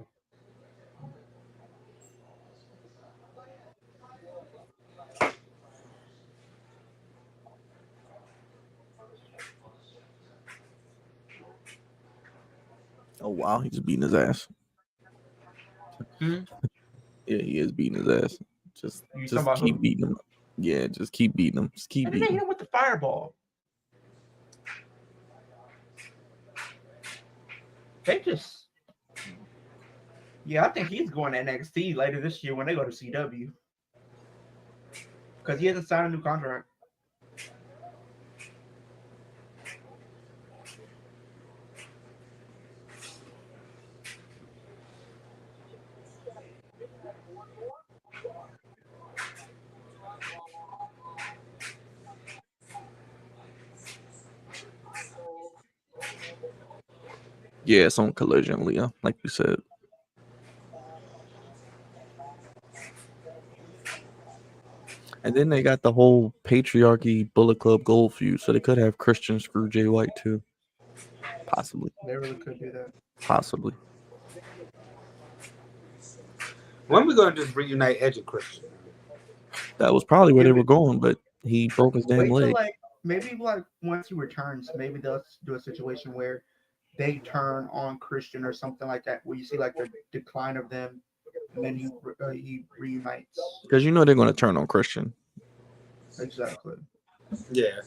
Oh wow, he's just beating his ass. Hmm? Yeah, he is beating his ass. Just keep beating him. Yeah, just keep beating him. Just keep beating him. Hit him with the fireball. They just, I think he's going to NXT later this year when they go to CW, because he hasn't signed a new contract. Yeah, it's on Collision, Leah, like you said. And then they got the whole patriarchy Bullet Club Gold feud, so they could have Christian screw Jay White too. Possibly. They really could do that. Possibly. When we going to just reunite Edge and Christian? That was probably where they were going, but he broke his damn leg. maybe like once he returns, maybe they'll do a situation where they turn on Christian or something like that, where you see like the decline of them, and then he reunites. Because you know they're going to turn on Christian. Exactly. Yeah.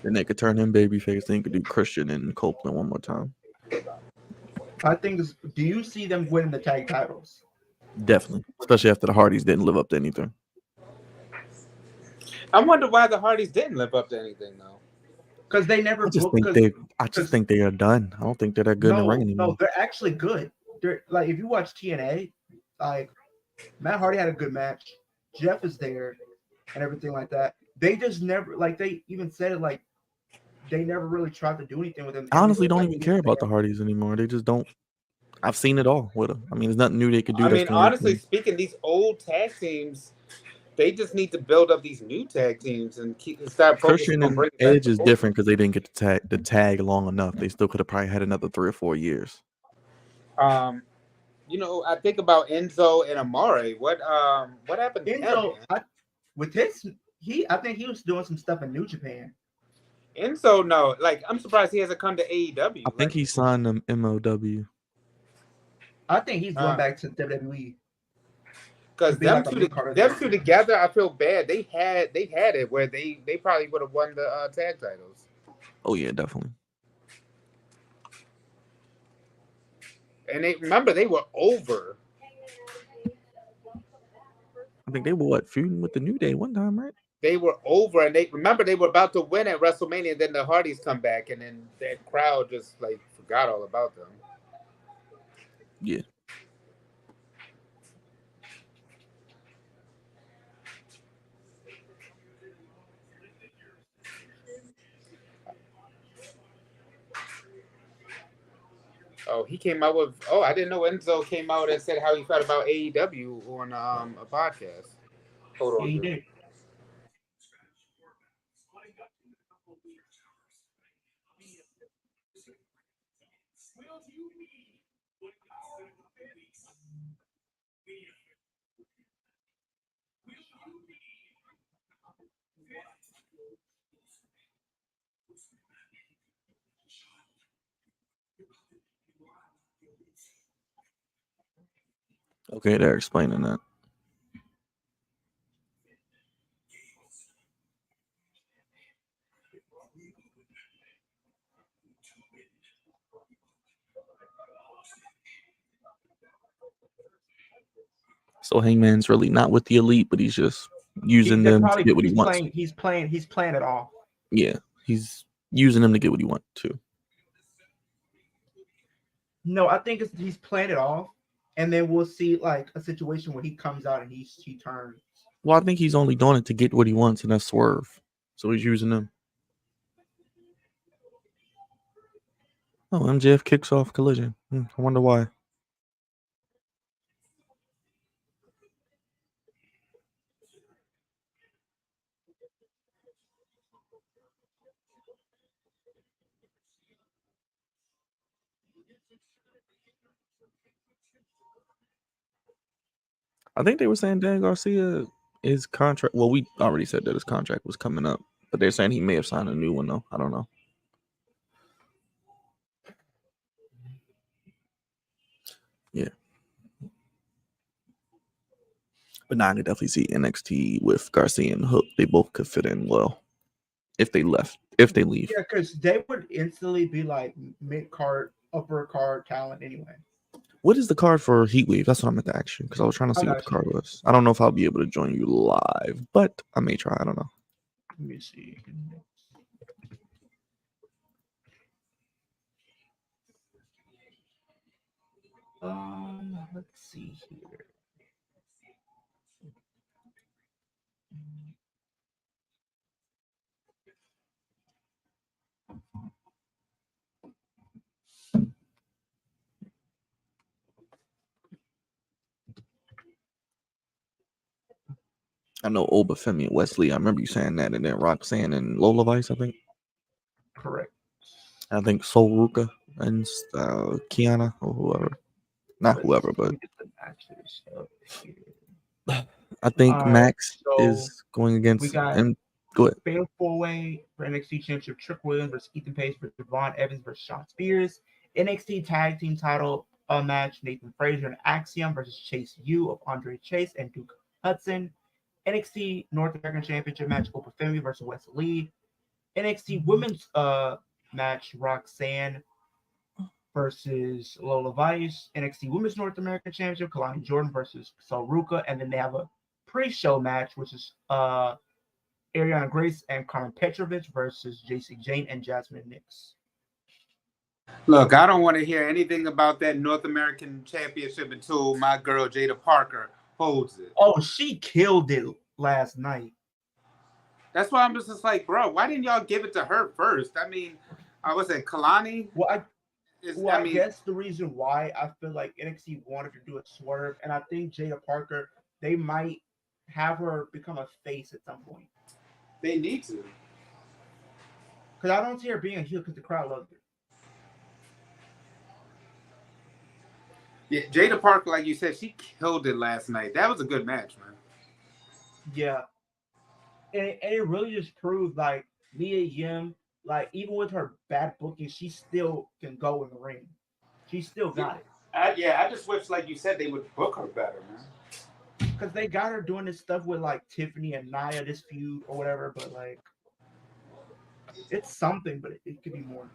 Then they could turn him babyface. Then you could do Christian and Copeland one more time. I think. Do you see them winning the tag titles? Definitely, especially after the Hardys didn't live up to anything. I wonder why the Hardys didn't live up to anything though. Because they never. I just booked, think they are done. I don't think they're that good in the ring anymore. No, they're actually good. They're like if you watch TNA, like Matt Hardy had a good match. Jeff is there, and everything like that. They just never like they even said it like they never really tried to do anything with them. I honestly don't even care about the Hardys anymore. They just don't. I've seen it all with them. I mean, there's nothing new they could do. I mean, honestly speaking, these old tag teams, they just need to build up these new tag teams and start focusing Christian on and bringing Edge is different because they didn't get the tag long enough. They still could have probably had another 3 or 4 years. You know, I think about Enzo and Amare. What happened to Enzo, him? I think he was doing some stuff in New Japan. Enzo, no, like I'm surprised he hasn't come to AEW. I think he signed them MOW. I think he's going back to WWE. Because them two together, I feel bad. They had it where they probably would have won the tag titles. Oh yeah, definitely. And they were over. I think they were feuding with the New Day one time, right? They were over, and they were about to win at WrestleMania. And then the Hardys come back, and then that crowd just like forgot all about them. Yeah. Oh, he came out with. Oh, I didn't know Enzo came out and said how he felt about AEW on a podcast. Hold on. He did. Okay, they're explaining that. So Hangman's really not with the Elite, but he's just using them to get what he wants. He's playing it off. Yeah, he's using them to get what he wants to. No, I think he's playing it off, and then we'll see like a situation where he comes out and he turns. Well, I think he's only doing it to get what he wants, and that's Swerve. So he's using them. Oh, MJF kicks off Collision. I wonder why. I think they were saying Dan Garcia, his contract. Well, we already said that his contract was coming up, but they're saying he may have signed a new one, though. I don't know. Yeah. But now I could definitely see NXT with Garcia and Hook. They both could fit in well if they leave. Yeah, because they would instantly be like mid-card, upper-card talent anyway. What is the card for Heatwave? That's what I meant to ask you because I was trying to see what the card was. I don't know if I'll be able to join you live, but I may try. I don't know. Let me see. Let's see here. I know Obafemi and Wesley. I remember you saying that, and then Roxanne and Lola Vice, I think. Correct. I think Sol Ruka and Kiana or whoever. Not whoever, but I think Max is going against Go ahead. Fatal 4-way for NXT Championship: Trick Williams versus Ethan Page versus Devon Evans versus Shawn Spears. NXT Tag Team Title match: Nathan Frazier and Axiom versus Chase U of Andre Chase and Duke Hudson. NXT North American Championship match: Opa Femi versus Wes Lee. NXT Women's match: Roxanne versus Lola Vice. NXT Women's North American Championship: Kalani Jordan versus Saruka, and then they have a pre-show match, which is Ariana Grace and Carmen Petrovich versus JC Jane and Jasmine Nix. Look, I don't want to hear anything about that North American Championship until my girl Jada Parker holds it. Oh, she killed it last night. That's why I'm just like, bro, why didn't y'all give it to her first? I mean, I was at Kalani. Well, I guess the reason why I feel like NXT wanted to do a swerve, and I think Jada Parker, they might have her become a face at some point. They need to. Because I don't see her being a heel because the crowd loves her. Yeah, Jada Parker, like you said, she killed it last night. That was a good match, man. Yeah. And it really just proved, like, Mia Yim, like, even with her bad booking, she still can go in the ring. She still got it. I just wish, like you said, they would book her better, man. Because they got her doing this stuff with, like, Tiffany and Nia, this feud or whatever, but, like, it's something, but it could be more.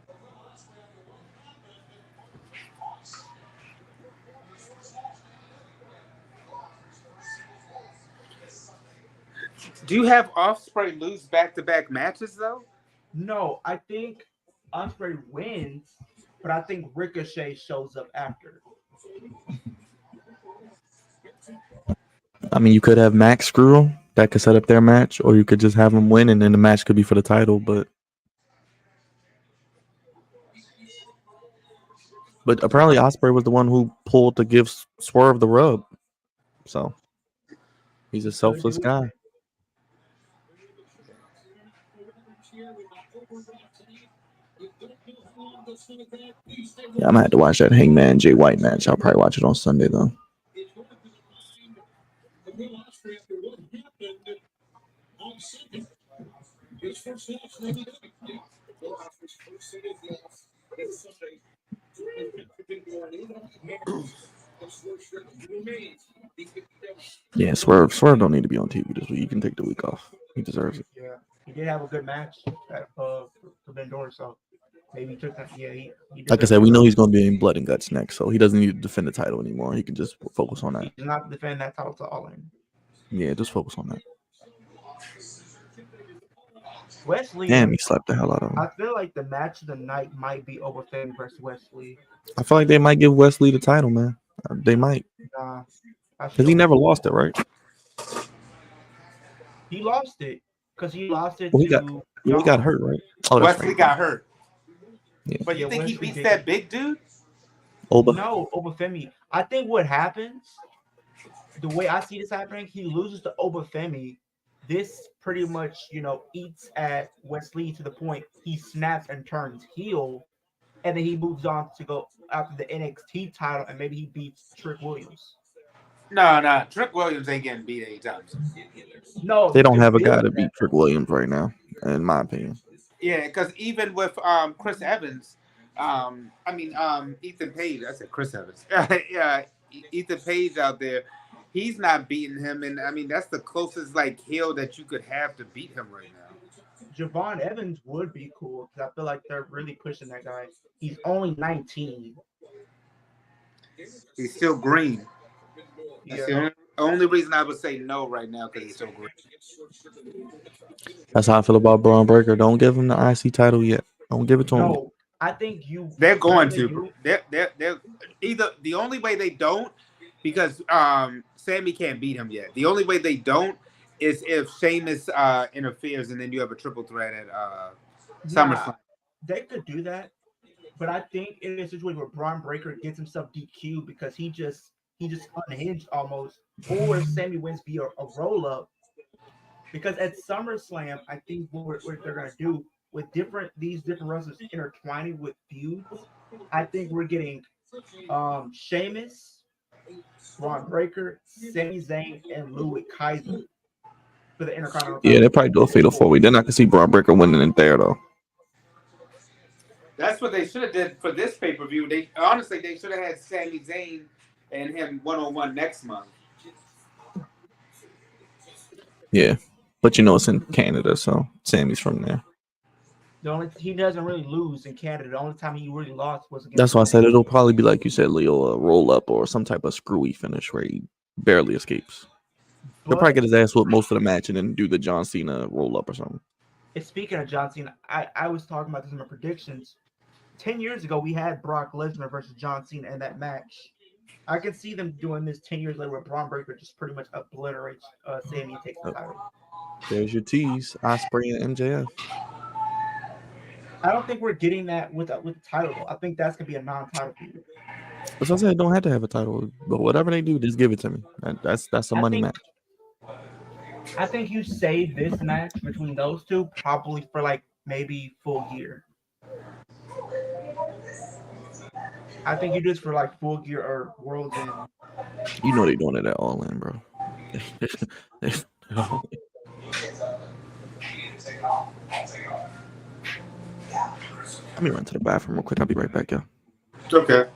Do you have Ospreay lose back-to-back matches, though? No, I think Ospreay wins, but I think Ricochet shows up after. I mean, you could have Max screw 'em. That could set up their match, or you could just have them win, and then the match could be for the title. But apparently Ospreay was the one who pulled to give Swerve the rub. So he's a selfless guy. Yeah, I'm gonna have to watch that Hangman Jay White match. I'll probably watch it on Sunday though. Yeah, Swerve don't need to be on TV this week. You can take the week off. He deserves it. Yeah, he did have a good match at, for Vendor, so maybe he took that. Yeah, he like I said, we know he's going to be in Blood and Guts next, so he doesn't need to defend the title anymore. He can just focus on that. He's not defending that title to All In. Yeah, just focus on that. Wesley. Damn, he slapped the hell out of him. I feel like the match of the night might be Obafemi versus Wesley. I feel like they might give Wesley the title, man. They might. Nah, because he never lost it, right? He lost it because he lost it he got hurt, right? Oh, Wesley got hurt. Yeah. But you think Wesley he beats that big dude? No, Obafemi. I think what happens, the way I see this happening, he loses to Obafemi. This pretty much, eats at Wesley to the point he snaps and turns heel, and then he moves on to go after the NXT title, and maybe he beats Trick Williams. No, Trick Williams ain't getting beat anytime soon. No, they don't have a guy to beat Trick Williams right now, in my opinion. Yeah, because even with Chris Evans, Ethan Page. I said Chris Evans. Yeah, Ethan Page out there. He's not beating him, and I mean that's the closest heel that you could have to beat him right now. Javon Evans would be cool because I feel like they're really pushing that guy. He's only 19. He's still green. Yeah. That's the only reason I would say no right now because he's still green. That's how I feel about Braun Breaker. Don't give him the IC title yet. Don't give it to him. No, I think they're going to. They're either the only way they don't because Sammy can't beat him yet. The only way they don't is if Sheamus interferes and then you have a triple threat at SummerSlam. They could do that, but I think in a situation where Braun Breaker gets himself DQ because he just unhinged almost, or Sammy wins via a roll up. Because at SummerSlam, I think what they're gonna do with these different wrestlers intertwining with feuds, I think we're getting Sheamus, Braun Breaker, Sami Zayn, and Ludwig Kaiser. for the Intercontinental Yeah, title. they probably do a fatal 4-way. Then I can see Braun Breaker winning it there though. That's what they should have did for this pay-per-view. They honestly should have had Sami Zayn and him 1-on-1 next month. Yeah, but it's in Canada, so Sammy's from there. He doesn't really lose in Canada. The only time he really lost was against. That's why I said it'll probably be like you said, Leo, a roll up or some type of screwy finish where he barely escapes. He'll probably get his ass whooped most of the match and then do the John Cena roll up or something. Speaking of John Cena, I was talking about this in my predictions. 10 years ago, we had Brock Lesnar versus John Cena in that match. I can see them doing this 10 years later where Braun Breaker just pretty much obliterates Sami and takes the title. There's your tease, Ospreay and MJF. I don't think we're getting that with the title, though. I think that's going to be a non-title feud. As I said, don't have to have a title, but whatever they do, just give it to me. That's a money match. I think you save this match between those two probably for like maybe full gear. I think you do this for like full gear or World's End. You know they're doing it at All In, bro. Let me run to the bathroom real quick. I'll be right back, y'all. Okay.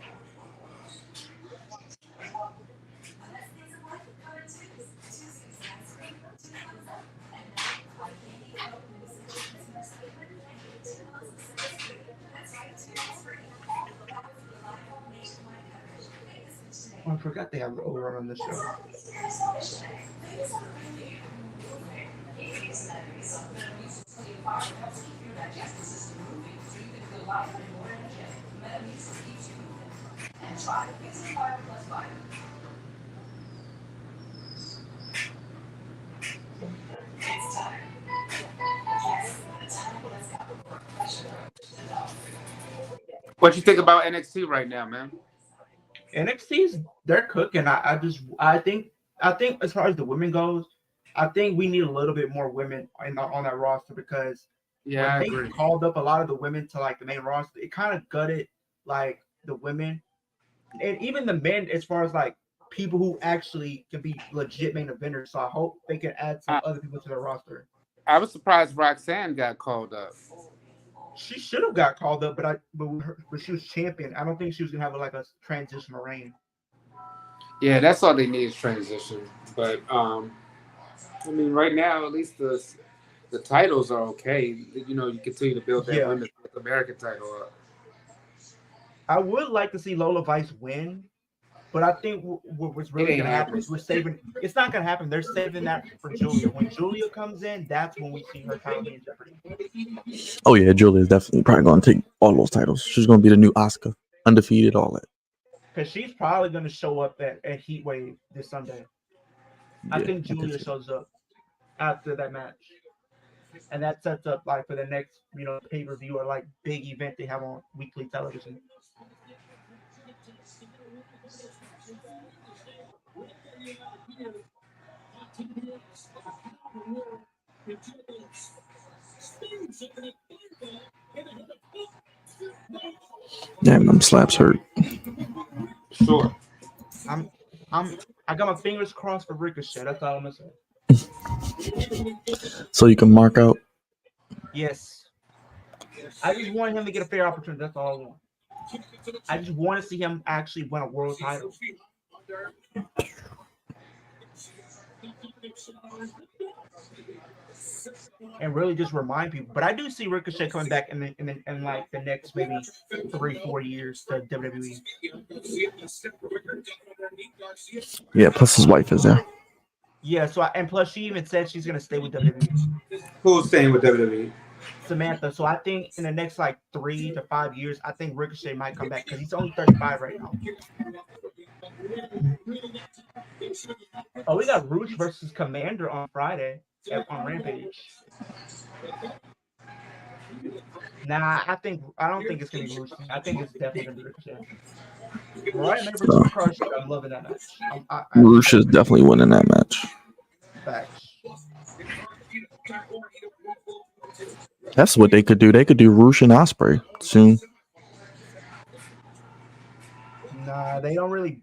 Oh, I forgot they have the overrun on this show. What you think about NXT right now, man? They're cooking. I think as far as the women goes, I think we need a little bit more women on that roster because Yeah, when they called up a lot of the women to like the main roster, it kind of gutted like the women and even the men as far as like people who actually can be legit main eventers. So I hope they can add some other people to the roster. I was surprised Roxanne got called up. She should have got called up, but she was champion. I don't think she was gonna have like a transitional reign. Yeah, that's all they need is transition. But I mean, right now at least the titles are okay. You continue to build that Women's North American title up. I would like to see Lola Vice win, but I think what's really going to happen is it's not going to happen. They're saving that for Julia. When Julia comes in, that's when we see her title be in jeopardy. Oh, yeah, Julia is definitely probably going to take all those titles. She's going to be the new Asuka, undefeated, all that. Because she's probably going to show up at Heatwave this Sunday. Yeah, I think Julia shows up after that match. And that sets up like for the next, pay-per-view or like big event they have on weekly television. Damn, them slaps hurt. Sure. I got my fingers crossed for Ricochet. That's all I'm gonna say. So you can mark out. Yes. I just want him to get a fair opportunity. That's all I want. I just want to see him actually win a world title. And really just remind people. But I do see Ricochet coming back in like the next maybe 3-4 years to WWE. Yeah, plus his wife is there. Yeah, and plus she even said she's gonna stay with WWE. Who's staying with WWE? Samantha. So I think in the next like 3 to 5 years, I think Ricochet might come back because he's only 35 right now. Oh, we got Roosh versus Commander on Friday on Rampage. Nah, I don't think it's gonna be Roosh. I think it's definitely gonna be Ricochet. Right, I'm loving that match. Roosh is definitely winning that match. Facts. That's what they could do. They could do Roosh and Ospreay soon. Nah, they don't really.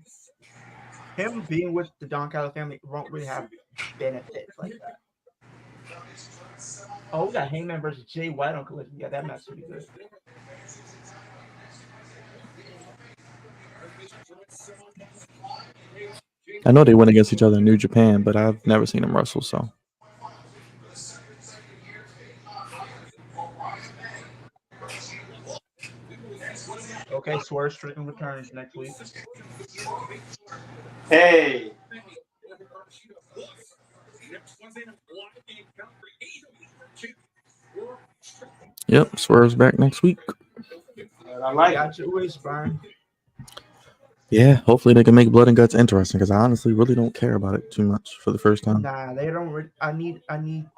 Him being with the Don Callis family won't really have benefits like that. Oh, we got Hangman versus Jay White on Collision. Yeah, that match should be good. I know they went against each other in New Japan, but I've never seen them wrestle. So Okay, Swerve Strickland returns next week. Hey. yep, Swerve's back next week. I like it. Got your wish, Brian. Yeah, hopefully they can make Blood and Guts interesting because I honestly really don't care about it too much for the first time. Nah, they don't. I need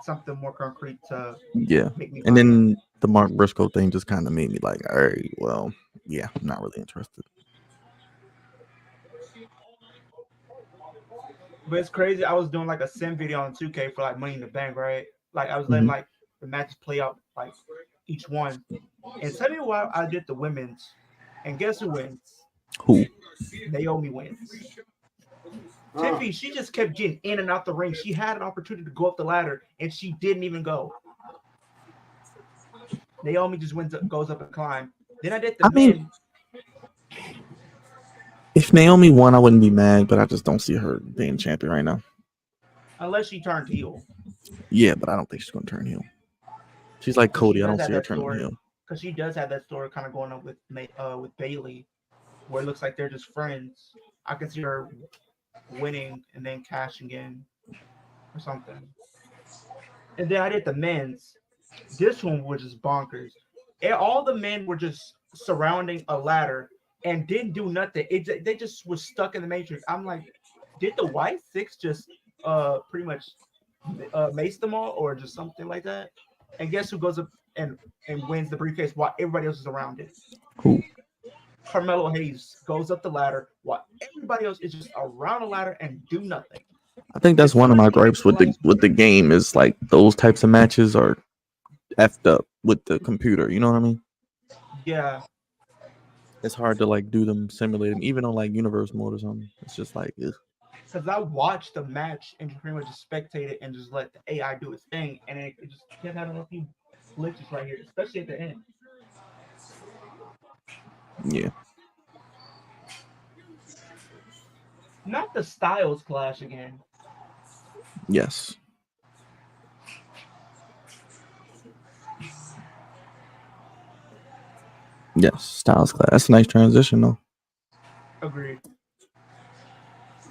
something more concrete to Yeah, make me. and then the Mark Briscoe thing just kind of made me like, all right, well, yeah, I'm not really interested. But it's crazy. I was doing like a sim video on 2K for like Money in the Bank, right? Like I was letting like the matches play out like each one. And tell me why I did the women's, and guess who wins? Who? Naomi wins. Tiffy, she just kept getting in and out the ring. She had an opportunity to go up the ladder, and she didn't even go. Naomi just goes up and climb. Then I did the men. If Naomi won, I wouldn't be mad, but I just don't see her being champion right now. Unless she turned heel. Yeah, but I don't think she's going to turn heel. She's like Cody. I don't see her turning heel. Because she does have that story kind of going on with Bailey, where it looks like they're just friends. I can see her winning and then cashing in or something. And then I did the men's. This one was just bonkers. And all the men were just surrounding a ladder and didn't do nothing. They just were stuck in the matrix. I'm like, did the White Six just pretty much mace them all or just something like that? And guess who goes up and wins the briefcase while everybody else is around it? Who? Carmelo Hayes goes up the ladder while everybody else is just around the ladder and do nothing. I think that's one of my gripes with the game is like those types of matches are effed up with the computer. You know what I mean? Yeah. It's hard to like do them simulated, even on like universe mode or something. It's just like, because I watched the match and pretty much just spectated and just let the AI do its thing, and it just kept having a few glitches right here, especially at the end. Yeah. Not the Styles clash again. Yes. Yes, Styles clash. That's a nice transition, though. Agreed.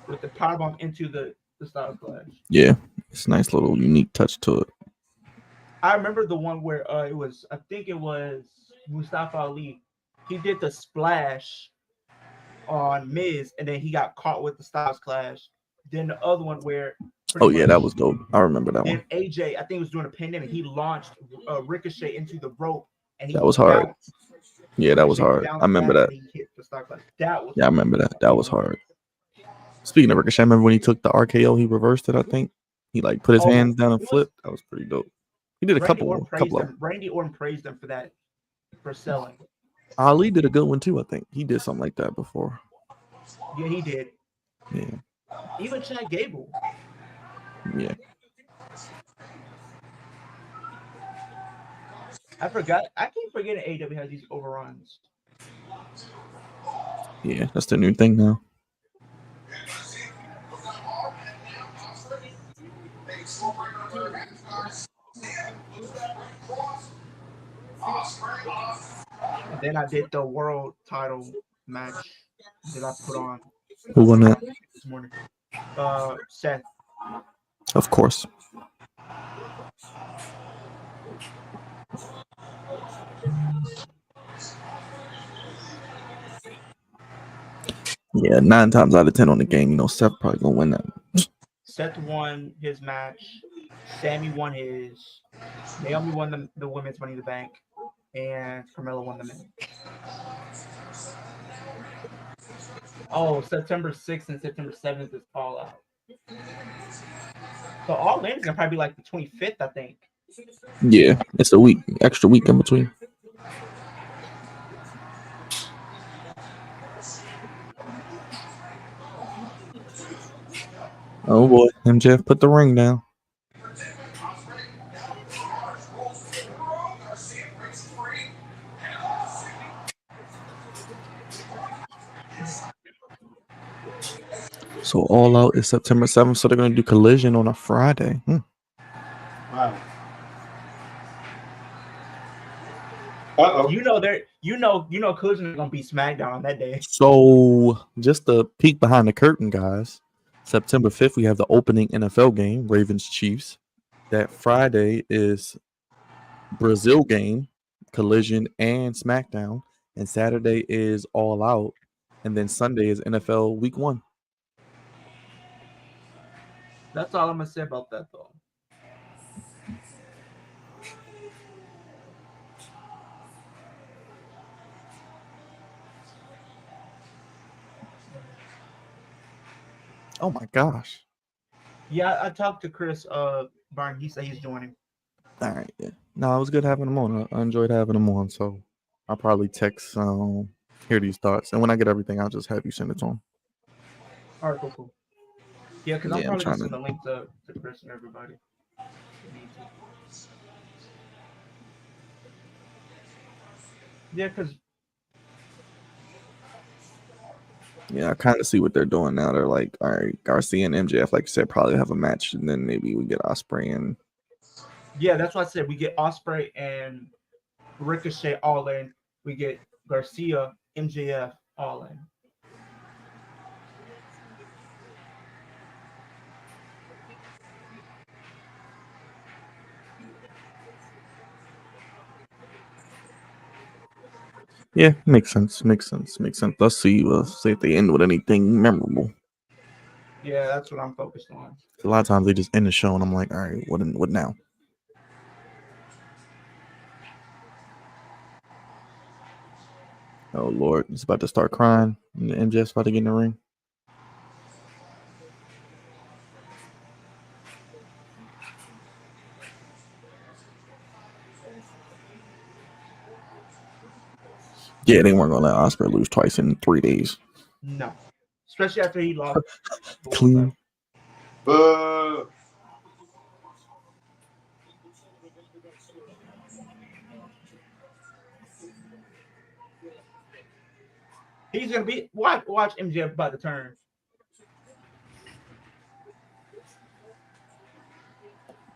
With the powerbomb into the Styles clash. Yeah, it's a nice little unique touch to it. I remember the one where I think it was Mustafa Ali. He did the splash on Miz, and then he got caught with the Styles clash. Then the other one where that was dope. I remember that one. Then AJ, I think it was during the pandemic, he launched Ricochet into the rope, and that was hard. Yeah, that was hard. I remember that. He hit the Styles clash. That was I remember that. That was hard. Speaking of Ricochet, I remember when he took the RKO, he reversed it. I think he like put his hands down and flipped. That was pretty dope. He did a couple of them. Randy Orton praised them for that, for selling. Ali did a good one too. I think he did something like that before. Yeah, he did. Yeah. Even Chad Gable. Yeah. I forgot. I keep forgetting AEW has these overruns. Yeah, that's the new thing now. And then I did the world title match that I put on. Who won that? This morning. Seth. Of course. Yeah, 9 times out of 10 on the game, Seth probably gonna win that. Seth won his match. Sammy won his. Naomi won the women's Money in the Bank, and Carmelo won the men. Oh, September 6th and September 7th is All Out. So All In is gonna probably be like the 25th, I think. Yeah, it's a extra week in between. Oh boy, MJF put the ring down. So All Out is September 7th. So they're going to do Collision on a Friday. Wow. Uh-oh. Collision is gonna be SmackDown on that day. So just a peek behind the curtain, guys. September 5th, we have the opening NFL game, Ravens Chiefs. That Friday is Brazil game, Collision and SmackDown. And Saturday is All Out. And then Sunday is NFL Week 1. That's all I'm gonna say about that though. Oh my gosh. Yeah, I talked to Chris Barn. He said he's joining. All right. Yeah. No, it was good having him on. I enjoyed having him on. So I'll probably text, hear these thoughts. And when I get everything, I'll just have you send it to him. All right, cool. Yeah, because I'm Yeah, I'm probably trying just to. gonna link to Chris and everybody. Yeah, because Yeah, I kind of see what they're doing now. They're like, all right, Garcia and MJF, like you said, probably have a match, and then maybe we get Osprey and yeah, that's why I said we get Osprey and Ricochet all in. We get Garcia, MJF all in. yeah, makes sense. Let's see. See if they end with anything memorable. Yeah, that's what I'm focused on. A lot of times they just end the show, and I'm like, all right, what now? Oh Lord, it's about to start crying. And MJF's about to get in the ring. Yeah, they weren't gonna let Osprey lose twice in 3 days. No, especially after he lost. Clean. He's gonna be watch MJF by the turn.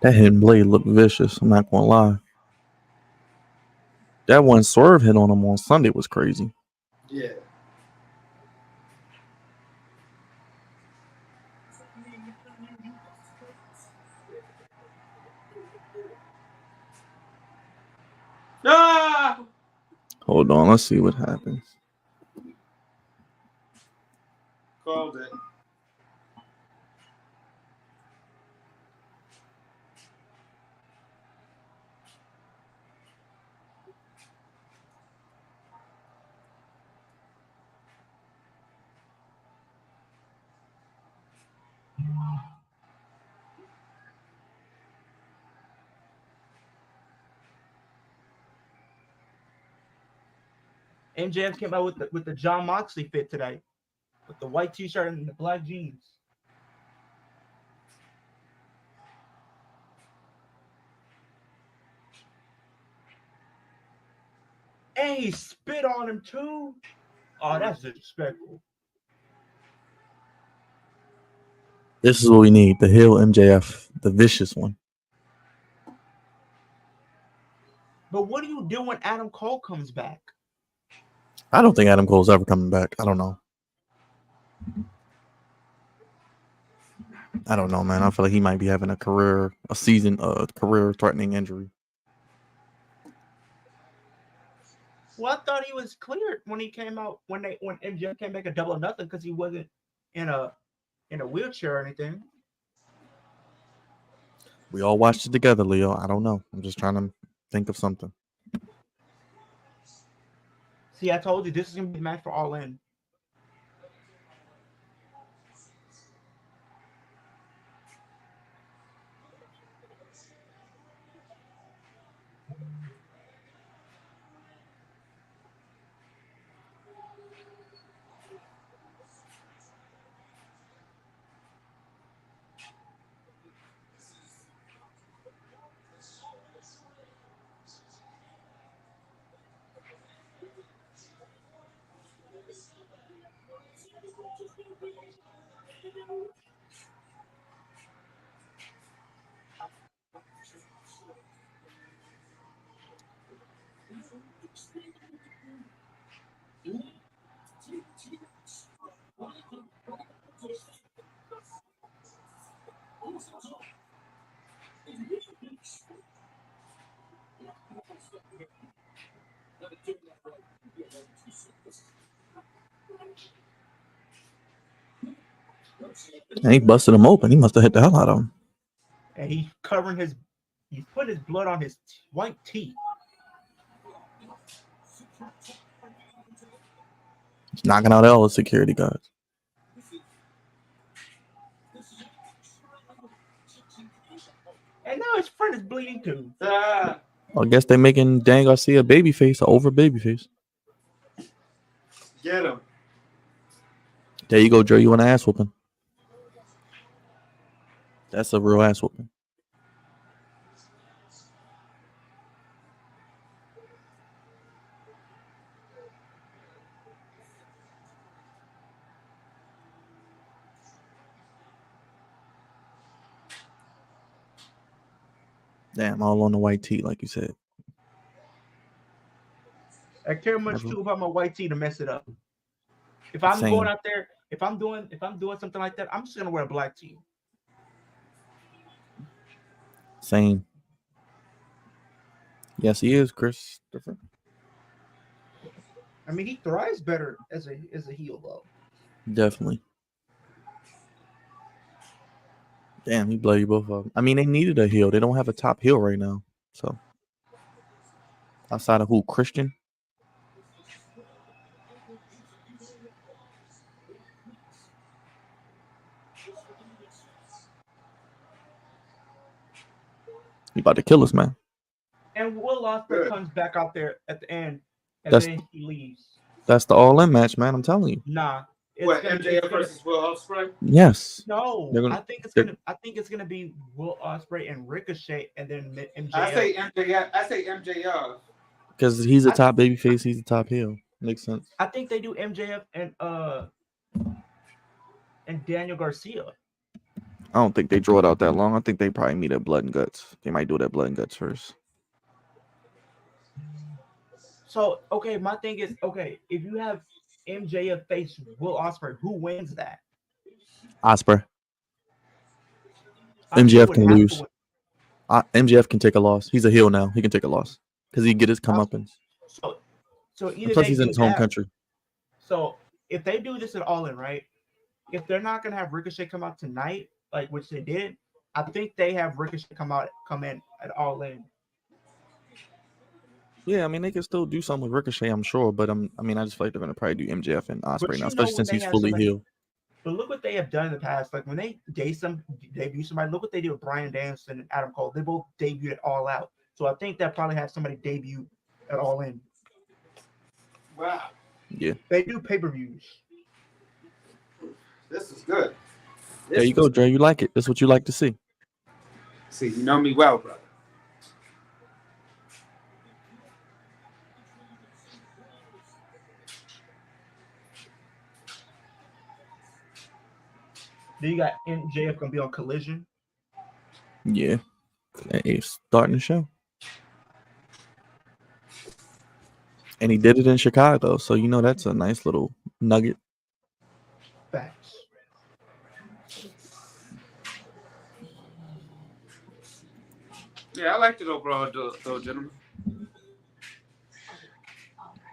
That hidden blade looked vicious. I'm not gonna lie. That one Swerve hit on him on Sunday was crazy. Yeah. Ah! Hold on, let's see what happens. Called it. MJF came out with the John Moxley fit today, with the white T-shirt and the black jeans. And he spit on him too. Oh, that's disrespectful. This is what we need: the heel MJF, the vicious one. But what do you do when Adam Cole comes back? I don't think Adam Cole's ever coming back. I don't know. I don't know, man. I feel like he might be having a career-threatening injury. Well, I thought he was cleared when he came out when MJF came back a double or nothing because he wasn't in a wheelchair or anything. We all watched it together, Leo. I don't know. I'm just trying to think of something. See, I told you this is gonna be a match for All In. And he busted him open. He must have hit the hell out of him. And he's putting his blood on his white teeth. He's knocking out all the security guards. And now his friend is bleeding too. I guess they're making Dan Garcia babyface, an over babyface. Get him. There you go, Joe. You want an ass whooping? That's a real ass whooping. Damn, all on the white tee, like you said. I care much too about my white tee to mess it up. If I'm going out there, if I'm doing something like that, I'm just gonna wear a black tee. Same. Yes, he is, Chris. Different. I mean, he thrives better as a heel though. Definitely. Damn, he blew you both up. I mean, they needed a heel. They don't have a top heel right now. So outside of who? Christian? He about to kill us, man. And Will Ospreay comes back out there at the end, and then he leaves. That's the all-in match, man. I'm telling you. Nah. What, MJF versus Will Ospreay? Yes. No, I think it's gonna be Will Ospreay and Ricochet, and then MJF. I say MJF. Because he's a top babyface, he's a top heel. Makes sense. I think they do MJF and Daniel Garcia. I don't think they draw it out that long. I think they probably meet at Blood and Guts. They might do it at Blood and Guts first. So, okay, my thing is, okay, if you have MJF face Will Ospreay, who wins that? Ospreay. MJF can lose. MJF can take a loss. He's a heel now. He can take a loss because he get his comeuppance. So either plus he's in his home country. So if they do this at All In, right? If they're not gonna have Ricochet come out tonight, like which they did, I think they have Ricochet come in at All In. Yeah, I mean they can still do something with Ricochet, I'm sure, but I just feel like they're gonna probably do MJF and Ospreay now, especially since he's fully healed. But look what they have done in the past. Like when they debut somebody, look what they did with Bryan Danielson and Adam Cole. They both debuted at All Out. So I think that probably have somebody debut at All In. Wow. Yeah. They do pay-per-views. This is good. There you go, Dre. You like it. That's what you like to see. See, you know me well, brother. Then you got MJF gonna be on Collision. Yeah. Hey, starting the show. And he did it in Chicago, so you know that's a nice little nugget. Facts. Yeah, I liked it overall, though, gentlemen.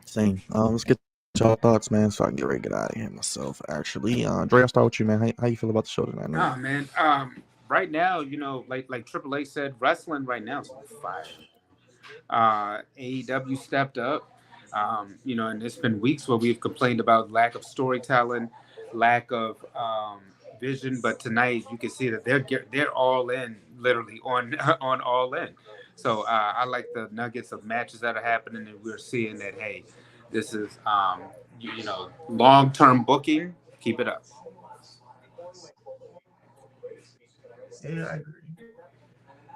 Same. Let's get y'all thoughts, man, so I can get ready to get out of here myself. Actually, Dre, I'll start with you, man. How you feel about the show tonight? Oh man, right now, you know, like Triple H said, wrestling right now is on fire. AEW stepped up. You know, and it's been weeks where we've complained about lack of storytelling, lack of vision, but tonight you can see that they're all in, literally on All In. So I like the nuggets of matches that are happening, and we're seeing that hey, this is you know, long-term booking. Keep it up. Yeah, I agree.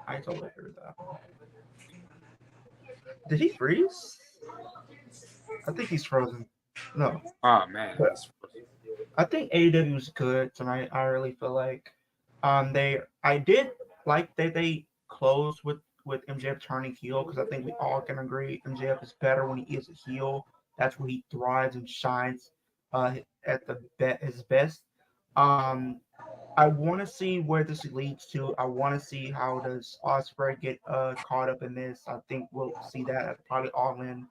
I totally agree with that. Did he freeze? I think he's frozen. No. Oh man. I think AEW was good tonight. I really feel like I did like that they closed with with MJF turning heel because I think we all can agree MJF is better when he is a heel. That's where he thrives and shines at his best. Um, I want to see where this leads to. I want to see how does Osprey get caught up in this. I think we'll see that at probably All In.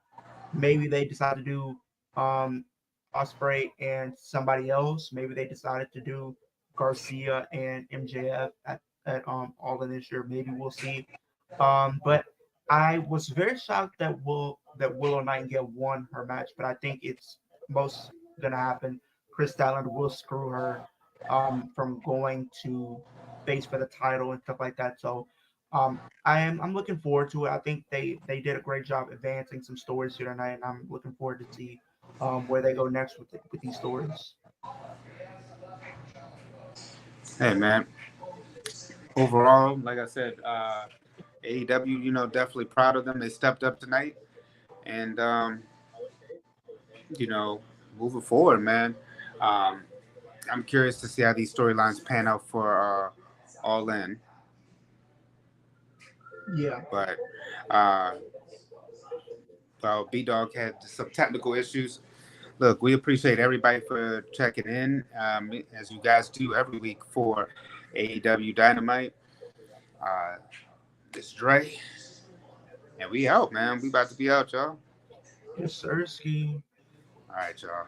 Maybe they decide to do um, Osprey and somebody else. Maybe they decided to do Garcia and MJF at All In this year. Maybe we'll see. But I was very shocked that Willow Nightingale won her match, but I think it's most gonna happen. Chris Statlander will screw her from going to face for the title and stuff like that. So I'm looking forward to it. I think they did a great job advancing some stories here tonight, and I'm looking forward to see where they go next with these stories. Hey man, overall, like I said, AEW, definitely proud of them. They stepped up tonight, and moving forward, man. Um, I'm curious to see how these storylines pan out for All In. Yeah. But well, B Dog had some technical issues. Look, we appreciate everybody for checking in, as you guys do every week for AEW Dynamite. It's Dre, and we out, man. We about to be out, y'all. Yes, sir, Ski. All right, y'all.